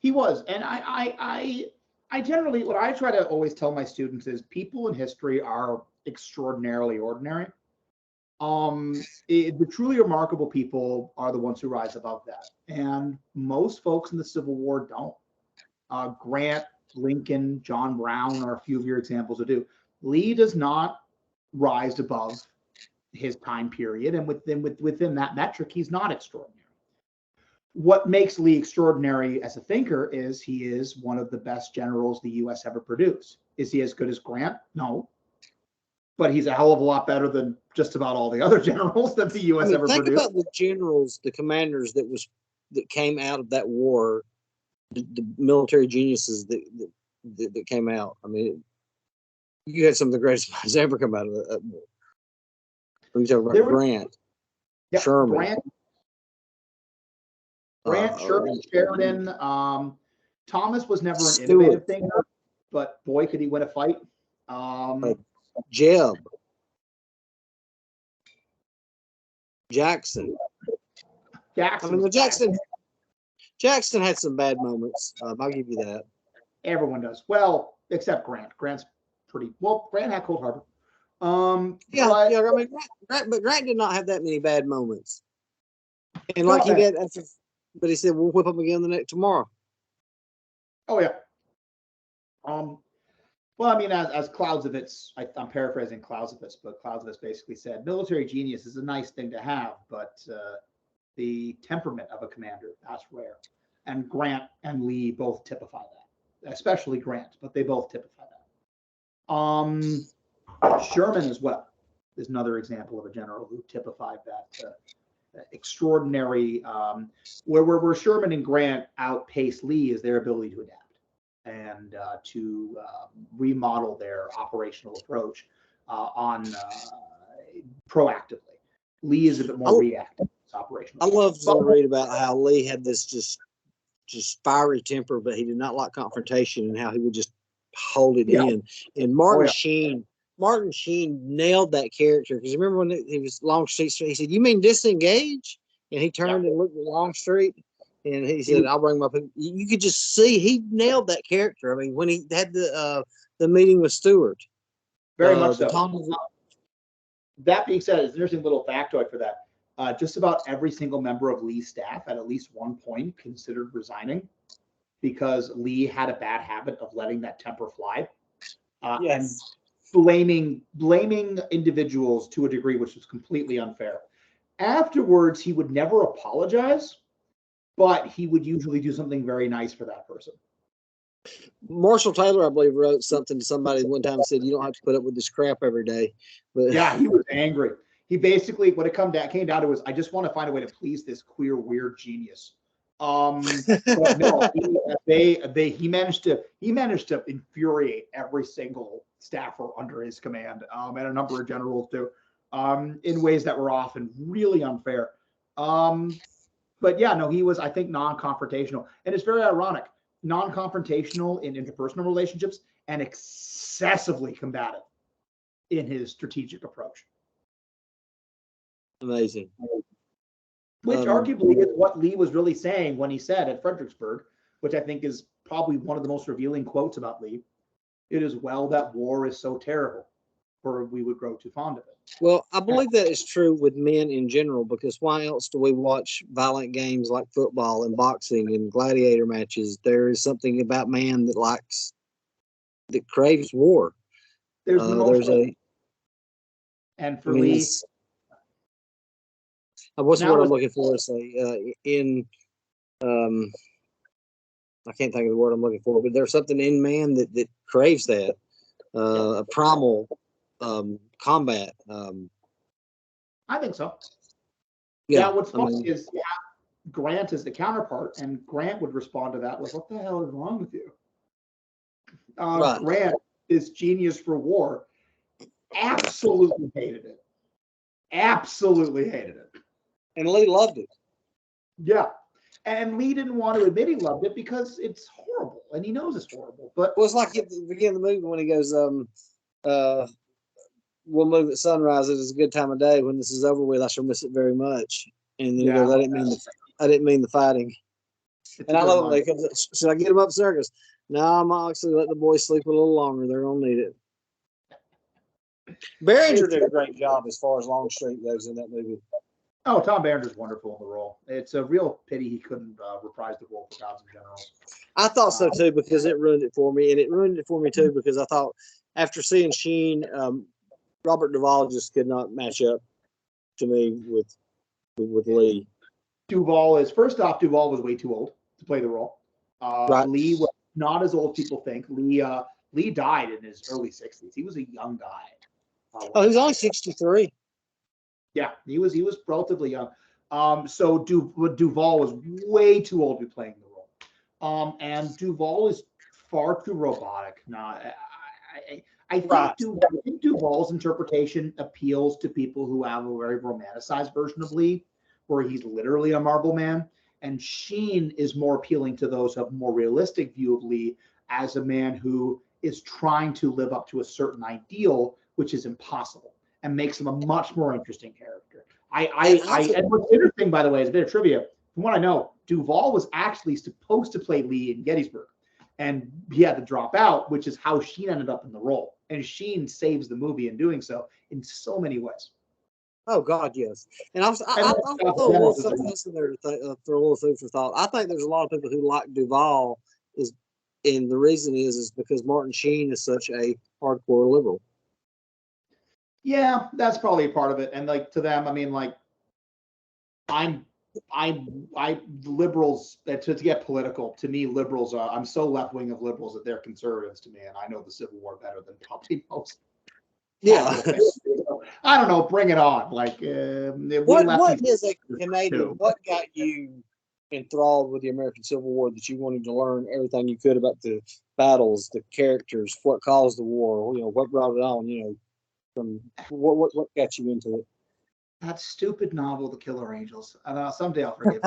S1: He was, and I generally, what I try to always tell my students is, people in history are extraordinarily ordinary. The truly remarkable people are the ones who rise above that, and most folks in the Civil War don't. Grant Lincoln, John Brown are a few of your examples of do. Lee does not rise above his time period, and within that metric, he's not extraordinary. What makes Lee extraordinary as a thinker is he is one of the best generals the U.S. ever produced. Is he as good as Grant? No. But he's a hell of a lot better than just about all the other generals that the U.S. ever
S3: think
S1: produced.
S3: about the generals, the commanders that came out of that war, the military geniuses that came out. I mean, you had some of the greatest minds ever come out of that war. When you talk about Grant,
S1: Yeah,
S3: Sherman,
S1: Grant, Sherman, Sheridan. Thomas was never an
S3: Stewart.
S1: innovative thinker, but boy, could he win a fight.
S3: Jeb, Jackson. I mean, Jackson had some bad moments. I'll give you that.
S1: Everyone does. Well, except Grant. Grant's pretty well. Grant had Cold Harbor.
S3: I mean, Grant did not have that many bad moments. And like he did after, but he said we'll whip them again tomorrow.
S1: Oh yeah. Well, I mean, as Clausewitz, I'm paraphrasing Clausewitz, but Clausewitz basically said military genius is a nice thing to have, but the temperament of a commander, that's rare. And Grant and Lee both typify that, especially Grant, but they both typify that. Sherman as well is another example of a general who typified that extraordinary, where Sherman and Grant outpace Lee is their ability to adapt and to remodel their operational approach proactively. Lee is a bit more reactive. Operational.
S3: I love to read about how Lee had this just fiery temper, but he did not like confrontation, and how he would just hold it in. And Martin Sheen nailed that character, because remember when he was Longstreet, he said, "You mean disengage?" And he turned and looked at Longstreet, and he said, "I'll bring my people." You could just see he nailed that character. I mean, when he had the meeting with Stewart,
S1: very much so. That being said, it's an interesting little factoid for that. Just about every single member of Lee's staff at least one point considered resigning because Lee had a bad habit of letting that temper fly and blaming individuals to a degree which was completely unfair. Afterwards, he would never apologize, but he would usually do something very nice for that person.
S3: Marshall Taylor, I believe, wrote something to somebody one time and said, "You don't have to put up with this crap every day." But
S1: yeah, he was angry. He basically, what it came down to was, I just want to find a way to please this queer, weird genius. But no, he managed to infuriate every single staffer under his command, and a number of generals too, in ways that were often really unfair. But yeah, no, he was, I think, non-confrontational, and it's very ironic. Non-confrontational in interpersonal relationships and excessively combative in his strategic approach.
S3: Amazing.
S1: Which arguably is what Lee was really saying when he said at Fredericksburg, which I think is probably one of the most revealing quotes about Lee. It is well that war is so terrible, for we would grow too fond of it.
S3: Well, I believe that is true with men in general, because why else do we watch violent games like football and boxing and gladiator matches? There is something about man that craves war.
S1: And for Lee,
S3: what's the word I'm looking for? I can't think of the word I'm looking for, but there's something in man that craves that, a primal combat.
S1: I think so. Yeah, what's funny is Grant is the counterpart, and Grant would respond to that with, "What the hell is wrong with you?" Right. Grant, this genius for war, absolutely hated it. Absolutely hated it.
S3: And Lee loved it.
S1: Yeah. And Lee didn't want to admit he loved it because it's horrible, and he knows it's horrible. But
S3: well, it's like at the beginning of the movie when he goes, "We'll move at sunrise. It is a good time of day. When this is over with, I shall miss it very much." And then he goes, I didn't mean the fighting. And I love it. Because, should I get him upstairs? No, I'm actually let the boys sleep a little longer. They're gonna need it. Behringer did a great job as far as Longstreet goes in that movie.
S1: Oh, Tom Berender's wonderful in the role. It's a real pity he couldn't reprise the role for Thousand Generals.
S3: I thought so too, because it ruined it for me, and it ruined it for me too because I thought after seeing Sheen, Robert Duvall just could not match up to me with Lee.
S1: Duvall Duvall was way too old to play the role.
S3: Right.
S1: Lee was not as old as people think. Lee died in his early 60s. He was a young guy.
S3: Oh, he was only 63.
S1: Yeah, he was relatively young. So Duvall was way too old to be playing the role. And Duvall is far too robotic. Now, I think Duvall's interpretation appeals to people who have a very romanticized version of Lee, where he's literally a marble man. And Sheen is more appealing to those who have a more realistic view of Lee as a man who is trying to live up to a certain ideal, which is impossible, and makes him a much more interesting character. And what's interesting, by the way, is a bit of trivia. From what I know, Duvall was actually supposed to play Lee in Gettysburg, and he had to drop out, which is how Sheen ended up in the role. And Sheen saves the movie in doing so in so many ways.
S3: Oh God, yes. And I throw a little something else in there to throw a little food for thought. I think there's a lot of people who like Duvall, and the reason is because Martin Sheen is such a hardcore liberal.
S1: Yeah, that's probably a part of it. And like to them, I mean, like liberals, to get political, to me, liberals are, I'm so left wing of liberals that they're conservatives to me, and I know the Civil War better than probably most.
S3: Yeah.
S1: I don't know, bring it on. Like
S3: what is a Canadian? What got you enthralled with the American Civil War that you wanted to learn everything you could about the battles, the characters, what caused the war, what brought it on, from what got you into it?
S1: That stupid novel, The Killer Angels. Someday I'll forgive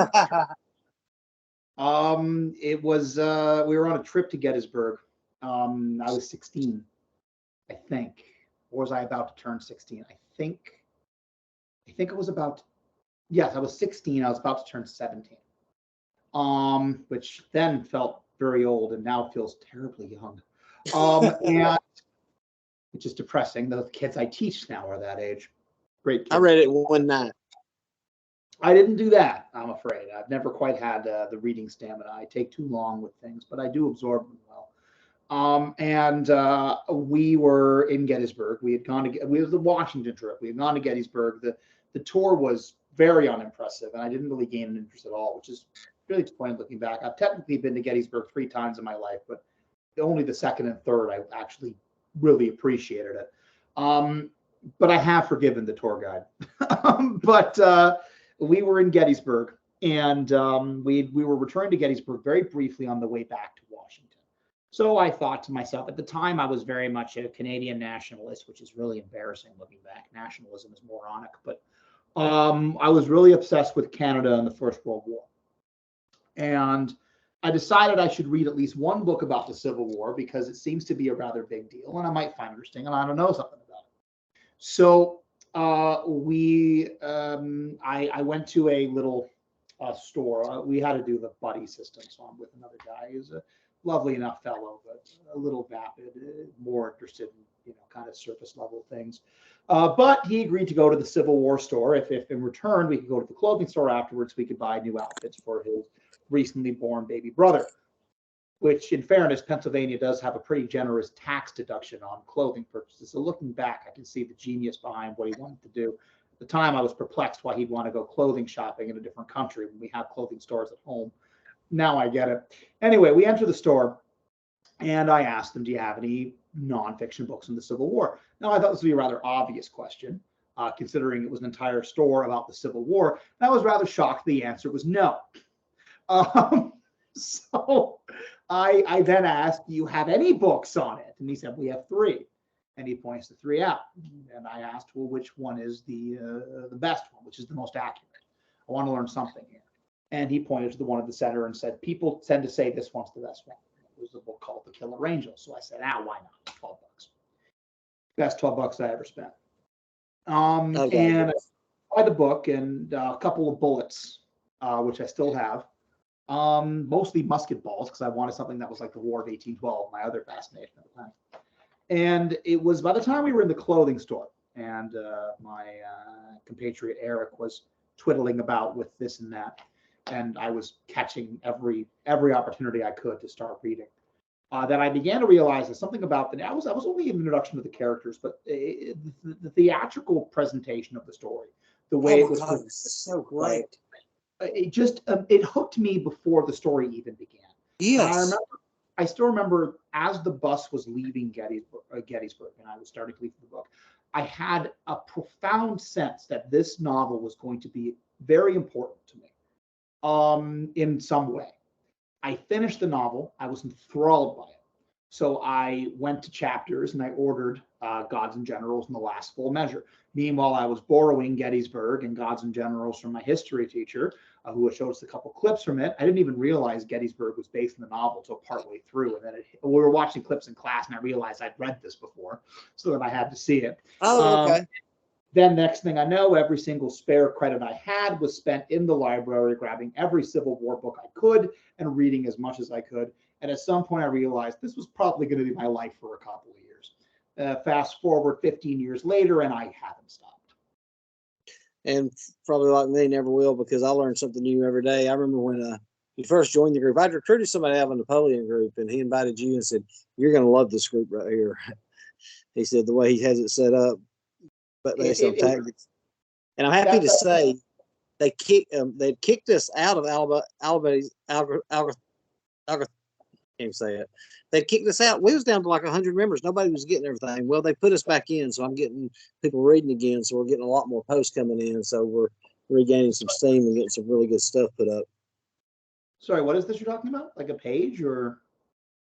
S1: you. It was we were on a trip to Gettysburg. I was 16, I think. Or was I about to turn 16? I think it was about, yes, I was 16. I was about to turn 17. Which then felt very old and now feels terribly young. And which is depressing. The kids I teach now are that age. Great kids.
S3: I read it one night.
S1: I didn't do that, I'm afraid. I've never quite had the reading stamina. I take too long with things, but I do absorb them well. We were in Gettysburg. We was the Washington trip. We had gone to Gettysburg. The tour was very unimpressive, and I didn't really gain an interest at all, which is really disappointing looking back. I've technically been to Gettysburg 3 times in my life, but only the second and third I actually really appreciated it. But I have forgiven the tour guide. But we were in Gettysburg, and we were returning to Gettysburg very briefly on the way back to Washington. So I thought to myself, at the time, I was very much a Canadian nationalist, which is really embarrassing looking back. Nationalism is moronic, but I was really obsessed with Canada in the First World War. And I decided I should read at least one book about the Civil War because it seems to be a rather big deal, and I might find it interesting, and I don't know something about it. So I went to a little store. We had to do the buddy system, so I'm with another guy who's a lovely enough fellow, but a little vapid, more interested in kind of surface level things. But he agreed to go to the Civil War store. If in return we could go to the clothing store afterwards, we could buy new outfits for his recently born baby brother. Which, in fairness, Pennsylvania does have a pretty generous tax deduction on clothing purchases. So looking back, I can see the genius behind what he wanted to do. At the time, I was perplexed why he'd want to go clothing shopping in a different country when we have clothing stores at home. Now I get it. Anyway, we enter the store, and I asked him, do you have any nonfiction books in the Civil War? Now, I thought this would be a rather obvious question, considering it was an entire store about the Civil War. And I was rather shocked the answer was no. So I then asked, do you have any books on it? And he said, we have 3. And he points the 3 out. And I asked, well, which one is the best one, which is the most accurate? I want to learn something here. And he pointed to the one at the center and said, people tend to say this one's the best one. It was a book called The Killer Angels. So I said, why not? $12. Best $12 I ever spent. And I buy the book and a couple of bullets, which I still have. Mostly musket balls, because I wanted something that was like the War of 1812, my other fascination at the time. And it was by the time we were in the clothing store, and my compatriot Eric was twiddling about with this and that, and I was catching every opportunity I could to start reading. That I began to realize that something about I was only an introduction to the characters, but the theatrical presentation of the story, the way it was
S2: so great.
S1: It hooked me before the story even began.
S2: Yes.
S1: I still remember as the bus was leaving Gettysburg, and I was starting to leave the book, I had a profound sense that this novel was going to be very important to me, in some way. I finished the novel. I was enthralled by it. So I went to Chapters and I ordered Gods and Generals and the Last Full Measure. Meanwhile, I was borrowing Gettysburg and Gods and Generals from my history teacher, who showed us a couple clips from it. I didn't even realize Gettysburg was based in the novel until partway through. And then we were watching clips in class and I realized I'd read this before, so that I had to see it.
S2: Oh, okay.
S1: Then next thing I know, every single spare credit I had was spent in the library, grabbing every Civil War book I could and reading as much as I could. And at some point I realized this was probably going to be my life for a couple of years. Fast forward 15 years later, and I haven't stopped.
S3: And probably like me, never will, because I learn something new every day. I remember when you first joined the group, I'd recruited somebody out of a Napoleon group, and he invited you and said, "You're going to love this group right here." He said the way he has it set up, but based on tactics. And I'm happy to say they kicked us out of Alabama's can't say it. They kicked us out. We was down to like 100 members. Nobody was getting everything. Well, they put us back in, so I'm getting people reading again. So we're getting a lot more posts coming in. So we're regaining some steam and getting some really good stuff put up.
S1: Sorry, what is this you're talking about? Like a page or?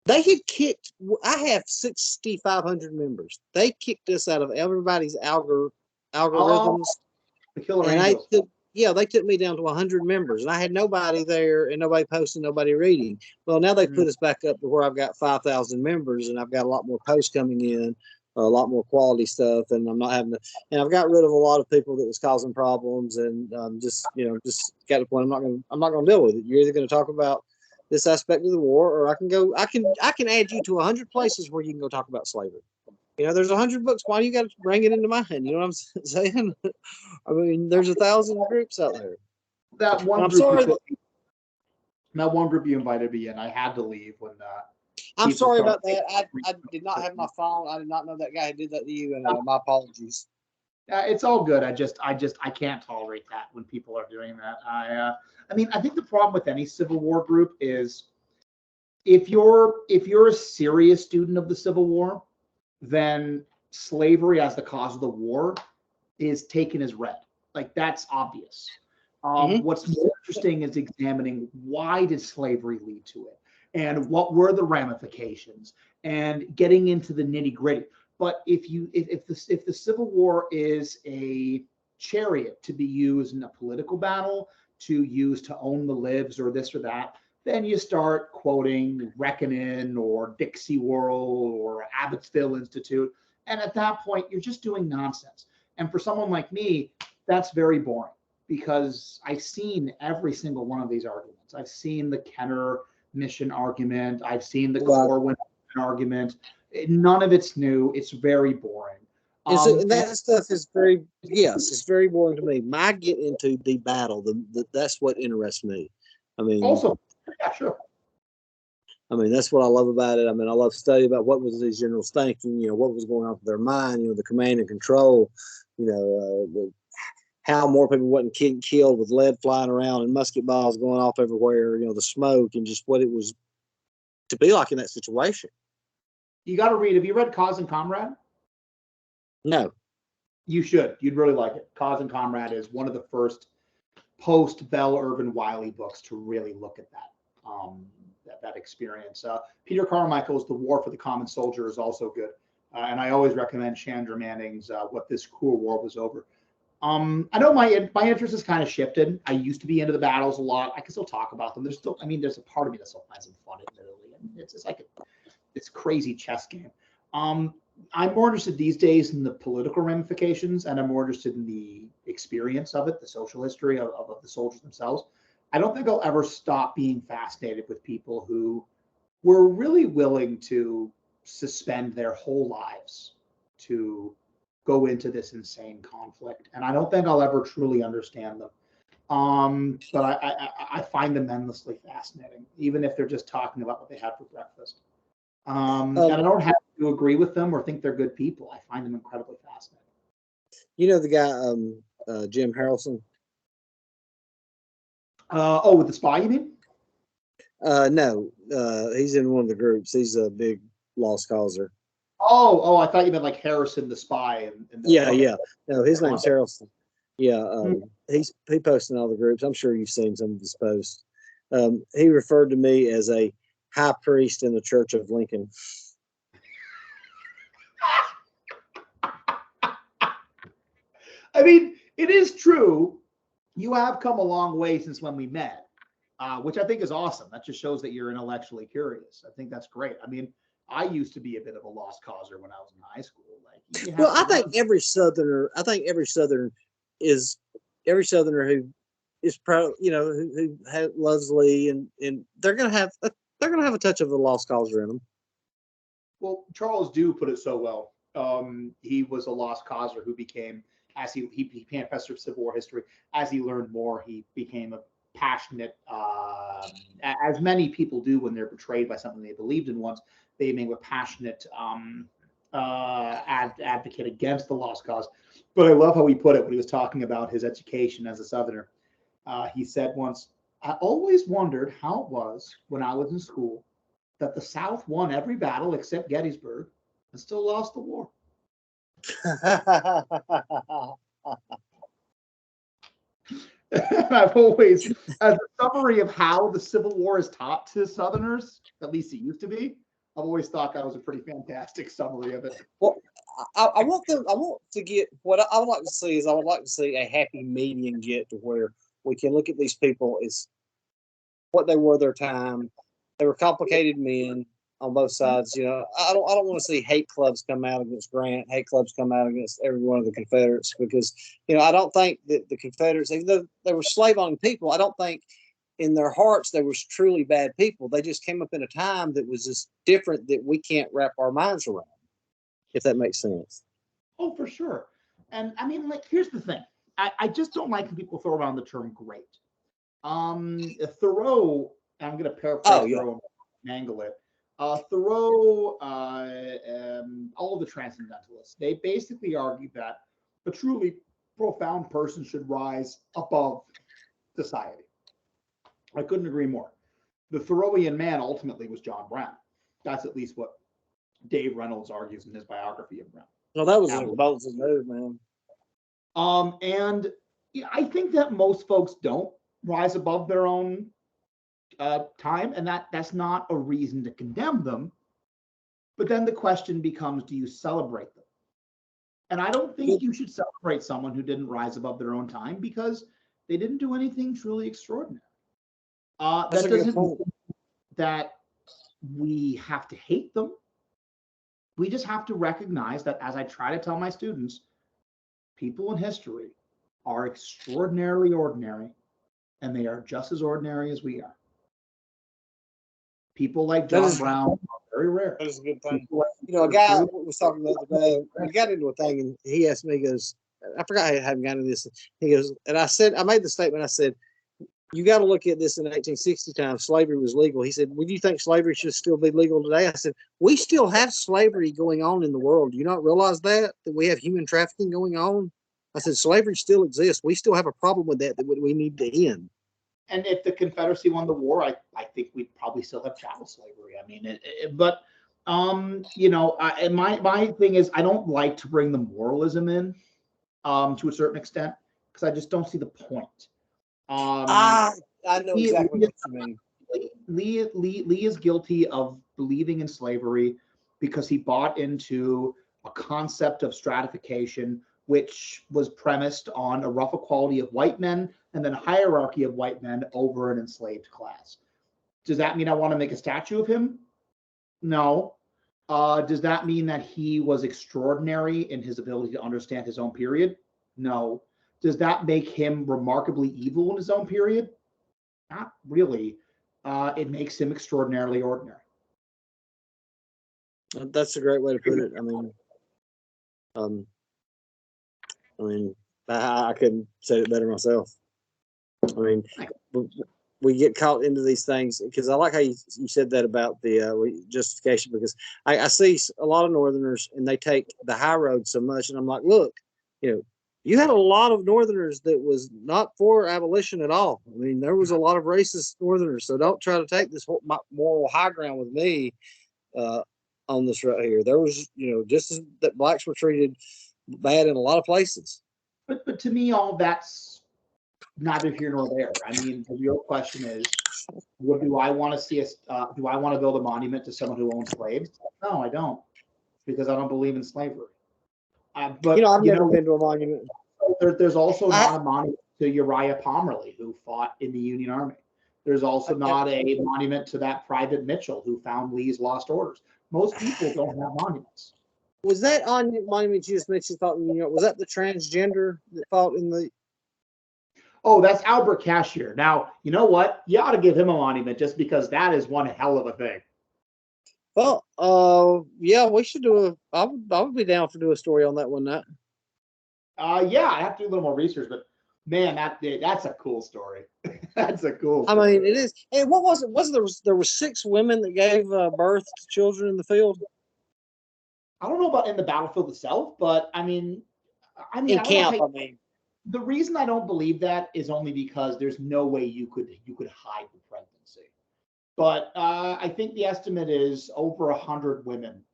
S3: They had kicked. I have 6,500 members. They kicked us out of everybody's algorithms.
S1: The Killer
S3: and
S1: Angels.
S3: they took me down to 100 members, and I had nobody there and nobody posting, nobody reading. Well, now they put us back up to where I've got 5,000 members, and I've got a lot more posts coming in, a lot more quality stuff, and I'm not having to. And I've got rid of a lot of people that was causing problems, and just got to the point I'm not going to deal with it. You're either going to talk about this aspect of the war, or I can add you to 100 places where you can go talk about slavery. There's 100 books. Why do you got to bring it into my hand? You know what I'm saying? I mean, there's 1,000 groups out there.
S1: That one group you invited me in, I had to leave when.
S3: I'm sorry about that. I did not have my phone. I did not know that guy did that to you, and my apologies.
S1: It's all good. I can't tolerate that when people are doing that. I mean, I think the problem with any Civil War group is if you're a serious student of the Civil War, then slavery as the cause of the war is taken as read. Like, that's obvious. What's more interesting is examining why did slavery lead to it and what were the ramifications and getting into the nitty gritty. But if the Civil War is a chariot to be used in a political battle, to use to own the libs or this or that, then you start quoting Reckoning or Dixie World or Abbotsville Institute. And at that point, you're just doing nonsense. And for someone like me, that's very boring because I've seen every single one of these arguments. I've seen the Kenner mission argument. I've seen the Corwin argument. None of it's new. It's very boring.
S3: And that stuff is it's very boring to me. My get into the battle, that's what interests me. I mean,
S1: also, yeah, sure.
S3: I mean, that's what I love about it. I mean, I love studying about what was these generals thinking, what was going on with their mind, the command and control, how more people wasn't getting killed with lead flying around and musket balls going off everywhere, the smoke and just what it was to be like in that situation.
S1: You got to read. Have you read Cause and Comrade?
S3: No.
S1: You should. You'd really like it. Cause and Comrade is one of the first post-Bell Irvin Wiley books to really look at that experience. Peter Carmichael's The War for the Common Soldier is also good. And I always recommend Chandra Manning's What This Cruel War Was Over. I know my interest has kind of shifted. I used to be into the battles a lot. I can still talk about them. There's a part of me that still finds them fun, admittedly. And it's just like this crazy chess game. I'm more interested these days in the political ramifications, and I'm more interested in the experience of it, the social history of the soldiers themselves. I don't think I'll ever stop being fascinated with people who were really willing to suspend their whole lives to go into this insane conflict. And I don't think I'll ever truly understand them. But I find them endlessly fascinating, even if they're just talking about what they had for breakfast. And I don't have to agree with them or think they're good people. I find them incredibly fascinating.
S3: You know the guy, Jim Harrelson?
S1: Oh, with the spy, you mean?
S3: No, he's in one of the groups. He's a big lost causer.
S1: Oh, I thought you meant like Harrison the spy.
S3: Yeah. No, his name's Harrelson. Yeah, he posts in all the groups. I'm sure you've seen some of his posts. He referred to me as a high priest in the Church of Lincoln.
S1: I mean, it is true. You have come a long way since when we met, which I think is awesome. That just shows that you're intellectually curious. I think that's great. I mean, I used to be a bit of a lost causer when I was in high school. Like,
S3: well, I think every Southerner who is proud, who loves Lee, and they're gonna have a touch of the lost causer in them.
S1: Well, Charles Dew put it so well. He was a lost causer who became, as he became a professor of Civil War history. As he learned more, he became a passionate, as many people do when they're betrayed by something they believed in once. They became a passionate advocate against the lost cause. But I love how he put it when he was talking about his education as a Southerner. He said once, "I always wondered how it was when I was in school that the South won every battle except Gettysburg and still lost the war." I've always, as a summary of how the Civil War is taught to Southerners, at least it used to be, I've always thought that was a pretty fantastic summary of it.
S2: Well, I want to get what I would like to see is I would like to see a happy median get to where we can look at these people as what they were their time. They were complicated men on both sides. I don't want to see hate clubs come out against Grant, hate clubs come out against every one of the Confederates, because I don't think that the Confederates, even though they were slave-owning people, I don't think in their hearts they were truly bad people. They just came up in a time that was just different that we can't wrap our minds around, if that makes sense.
S1: Oh, for sure. And I mean, like, here's the thing. I just don't like when people throw around the term great. Thoreau, I'm going to paraphrase Thoreau and mangle it. Thoreau, all of the transcendentalists, they basically argue that a truly profound person should rise above society. I couldn't agree more. The Thoreauian man ultimately was John Brown. That's at least what Dave Reynolds argues in his biography of Brown.
S2: Well, that was a bold move, man.
S1: And I think that most folks don't rise above their own time, and that's not a reason to condemn them. But then the question becomes, do you celebrate them? And I don't think you should celebrate someone who didn't rise above their own time because they didn't do anything truly extraordinary. That doesn't mean that we have to hate them. We just have to recognize that, as I try to tell my students, people in history are extraordinarily ordinary, and they are just as ordinary as we are. People like John Brown are very rare.
S2: That is a good thing. A guy was talking the other day. We got into a thing, and he asked me, he goes, I forgot I hadn't gotten into this. He goes, and I made the statement, I said, you got to look at this in 1860 times. Slavery was legal. He said, would you think slavery should still be legal today? I said, we still have slavery going on in the world. Do you not realize that we have human trafficking going on? I said, slavery still exists. We still have a problem with that we need to end.
S1: And if the Confederacy won the war, I think we'd probably still have chattel slavery. I mean, my thing is, I don't like to bring the moralism in to a certain extent, because I just don't see the point.
S2: I know exactly what you mean.
S1: Lee is guilty of believing in slavery because he bought into a concept of stratification, which was premised on a rough equality of white men and then a hierarchy of white men over an enslaved class. Does that mean I want to make a statue of him? No. Does that mean that he was extraordinary in his ability to understand his own period? No. Does that make him remarkably evil in his own period? Not really. It makes him extraordinarily ordinary.
S3: That's a great way to put it. I couldn't say it better myself. I mean, we get caught into these things because I like how you said that about the justification, because I see a lot of Northerners and they take the high road so much, and I'm like, look, you had a lot of Northerners that was not for abolition at all. I mean, there was a lot of racist Northerners, so don't try to take this moral high ground with me on this right here. There was, just as that blacks were treated bad in a lot of places.
S1: But to me, all that's neither here nor there. I mean, the real question is, what do I want to see us? Do I want to build a monument to someone who owned slaves? No, I don't, because I don't believe in slavery. But
S2: I've never been to a monument.
S1: There's also not a monument to Uriah Pomerley, who fought in the Union Army. There's also not a monument to that Private Mitchell who found Lee's lost orders. Most people don't have monuments.
S2: Was that on monument you just mentioned? Was that the transgender that fought in the?
S1: Oh, that's Albert Cashier. Now, you know what? You ought to give him a monument just because that is one hell of a thing.
S2: Well, yeah, we should do I would be down for do a story on that one. Yeah,
S1: I have to do a little more research, but man, that's a cool story. That's a cool story.
S2: I mean, it is. And what was it? There were 6 women that gave birth to children in the field.
S1: I don't know about in the battlefield itself, but I mean,
S2: in camp.
S1: The reason I don't believe that is only because there's no way you could hide the pregnancy. But I think the estimate is over 100 women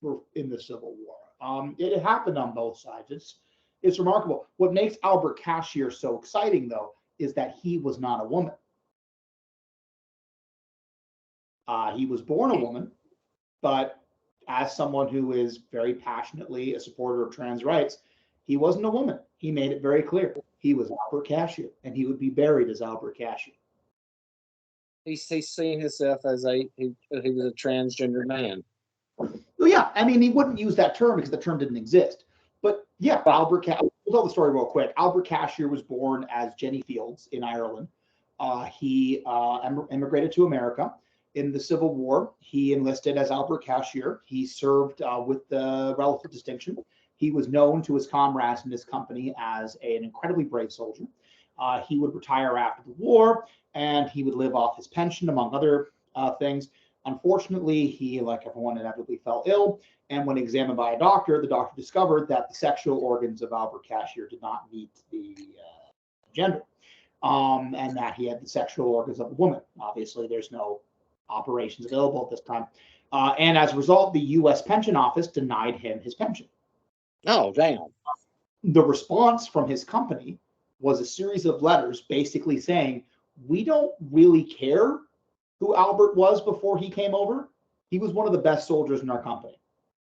S1: were in the Civil War. It happened on both sides. It's remarkable. What makes Albert Cashier so exciting, though, is that he was not a woman. He was born a woman, but as someone who is very passionately a supporter of trans rights, he wasn't a woman. He made it very clear. He was Albert Cashier, and he would be buried as Albert Cashier.
S2: He's seen himself as he was a transgender man.
S1: Well, yeah, I mean, he wouldn't use that term because the term didn't exist. But yeah, Albert Cashier. We'll tell the story real quick. Albert Cashier was born as Jenny Fields in Ireland. He immigrated to America. In the Civil War, he enlisted as Albert Cashier. He served with the relative distinction. He was known to his comrades in his company as an incredibly brave soldier. He would retire after the war, and he would live off his pension, among other things. Unfortunately, he, like everyone, inevitably fell ill. And when examined by a doctor, the doctor discovered that the sexual organs of Albert Cashier did not meet the gender, and that he had the sexual organs of a woman. Obviously, there's no operations available at this time. And as a result, the U.S. Pension Office denied him his pension.
S2: Oh, damn.
S1: The response from his company was a series of letters basically saying, we don't really care who Albert was before he came over. He was one of the best soldiers in our company,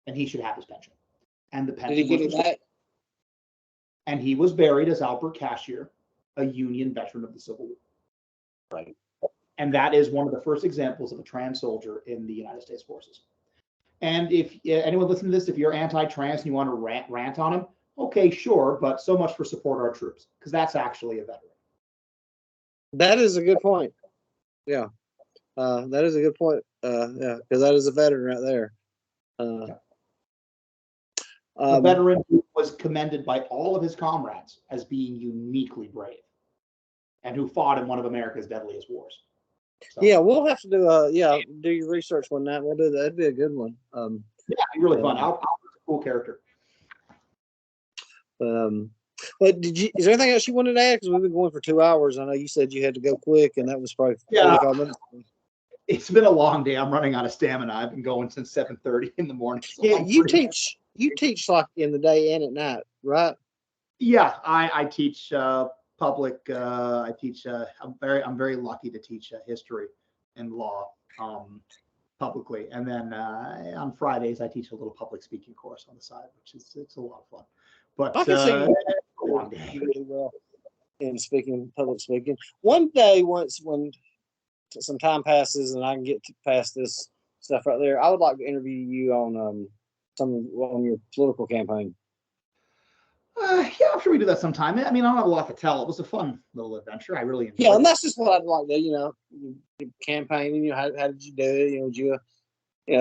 S1: and he should have his pension. And the pension
S2: Did he get it back?
S1: And he was buried as Albert Cashier, a Union veteran of the Civil War.
S2: Right.
S1: And that is one of the first examples of a trans soldier in the United States forces. And if anyone listening to this, if you're anti-trans and you want to rant on him, okay, sure, but so much for support our troops, because that's actually a veteran.
S2: That is a good point. Yeah. That is a good point. Yeah, because that is a veteran right there.
S1: A veteran who was commended by all of his comrades as being uniquely brave, and who fought in one of America's deadliest wars. So,
S2: yeah, we'll have to do do your research on that. We'll do that. That'd be a good one.
S1: Yeah, it'd be really fun. Albert's a cool character.
S2: But is there anything else you wanted to add? Because we've been going for 2 hours. I know you said you had to go quick, and that was probably 45 minutes.
S1: It's been a long day. I'm running out of stamina. I've been going since 7:30 in the morning. So
S2: yeah, you teach like in the day and at night, right?
S1: Yeah, I teach public. I teach. I'm very lucky to teach history and law publicly, and then on Fridays I teach a little public speaking course on the side, which is it's a lot of fun. But
S2: I can see you
S1: long day.
S2: really well in public speaking. One day, when some time passes and I can get past this stuff right there, I would like to interview you on your political campaign.
S1: Yeah, I'm sure we do that sometime. I mean, I don't have a lot to tell. It was a fun little adventure. I really enjoyed it.
S2: Yeah, and that's just what I'd like to, you campaigning. How did you do it? Did you,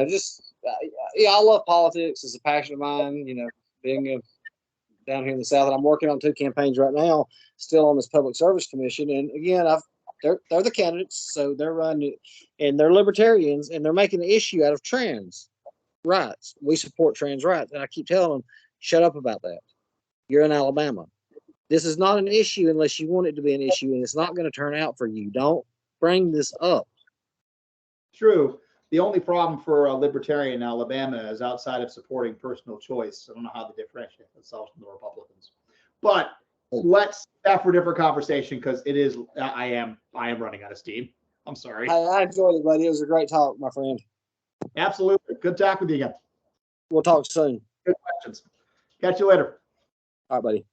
S2: just I love politics. It's a passion of mine. Being down here in the South, and I'm working on 2 campaigns right now, still on this Public Service Commission. And again, they're the candidates, so they're running, and they're libertarians, and they're making an issue out of trans rights. We support trans rights, and I keep telling them, shut up about that. You're in Alabama. This is not an issue unless you want it to be an issue, and it's not going to turn out for you. Don't bring this up.
S1: True. The only problem for a libertarian in Alabama is outside of supporting personal choice. I don't know how they differentiate themselves from the Republicans. But let's have for a different conversation because it is. I am running out of steam. I'm sorry.
S2: I enjoyed it, buddy. It was a great talk, my friend.
S1: Absolutely. Good talk with you again.
S2: We'll talk soon.
S1: Good questions. Catch you later.
S2: All right, buddy.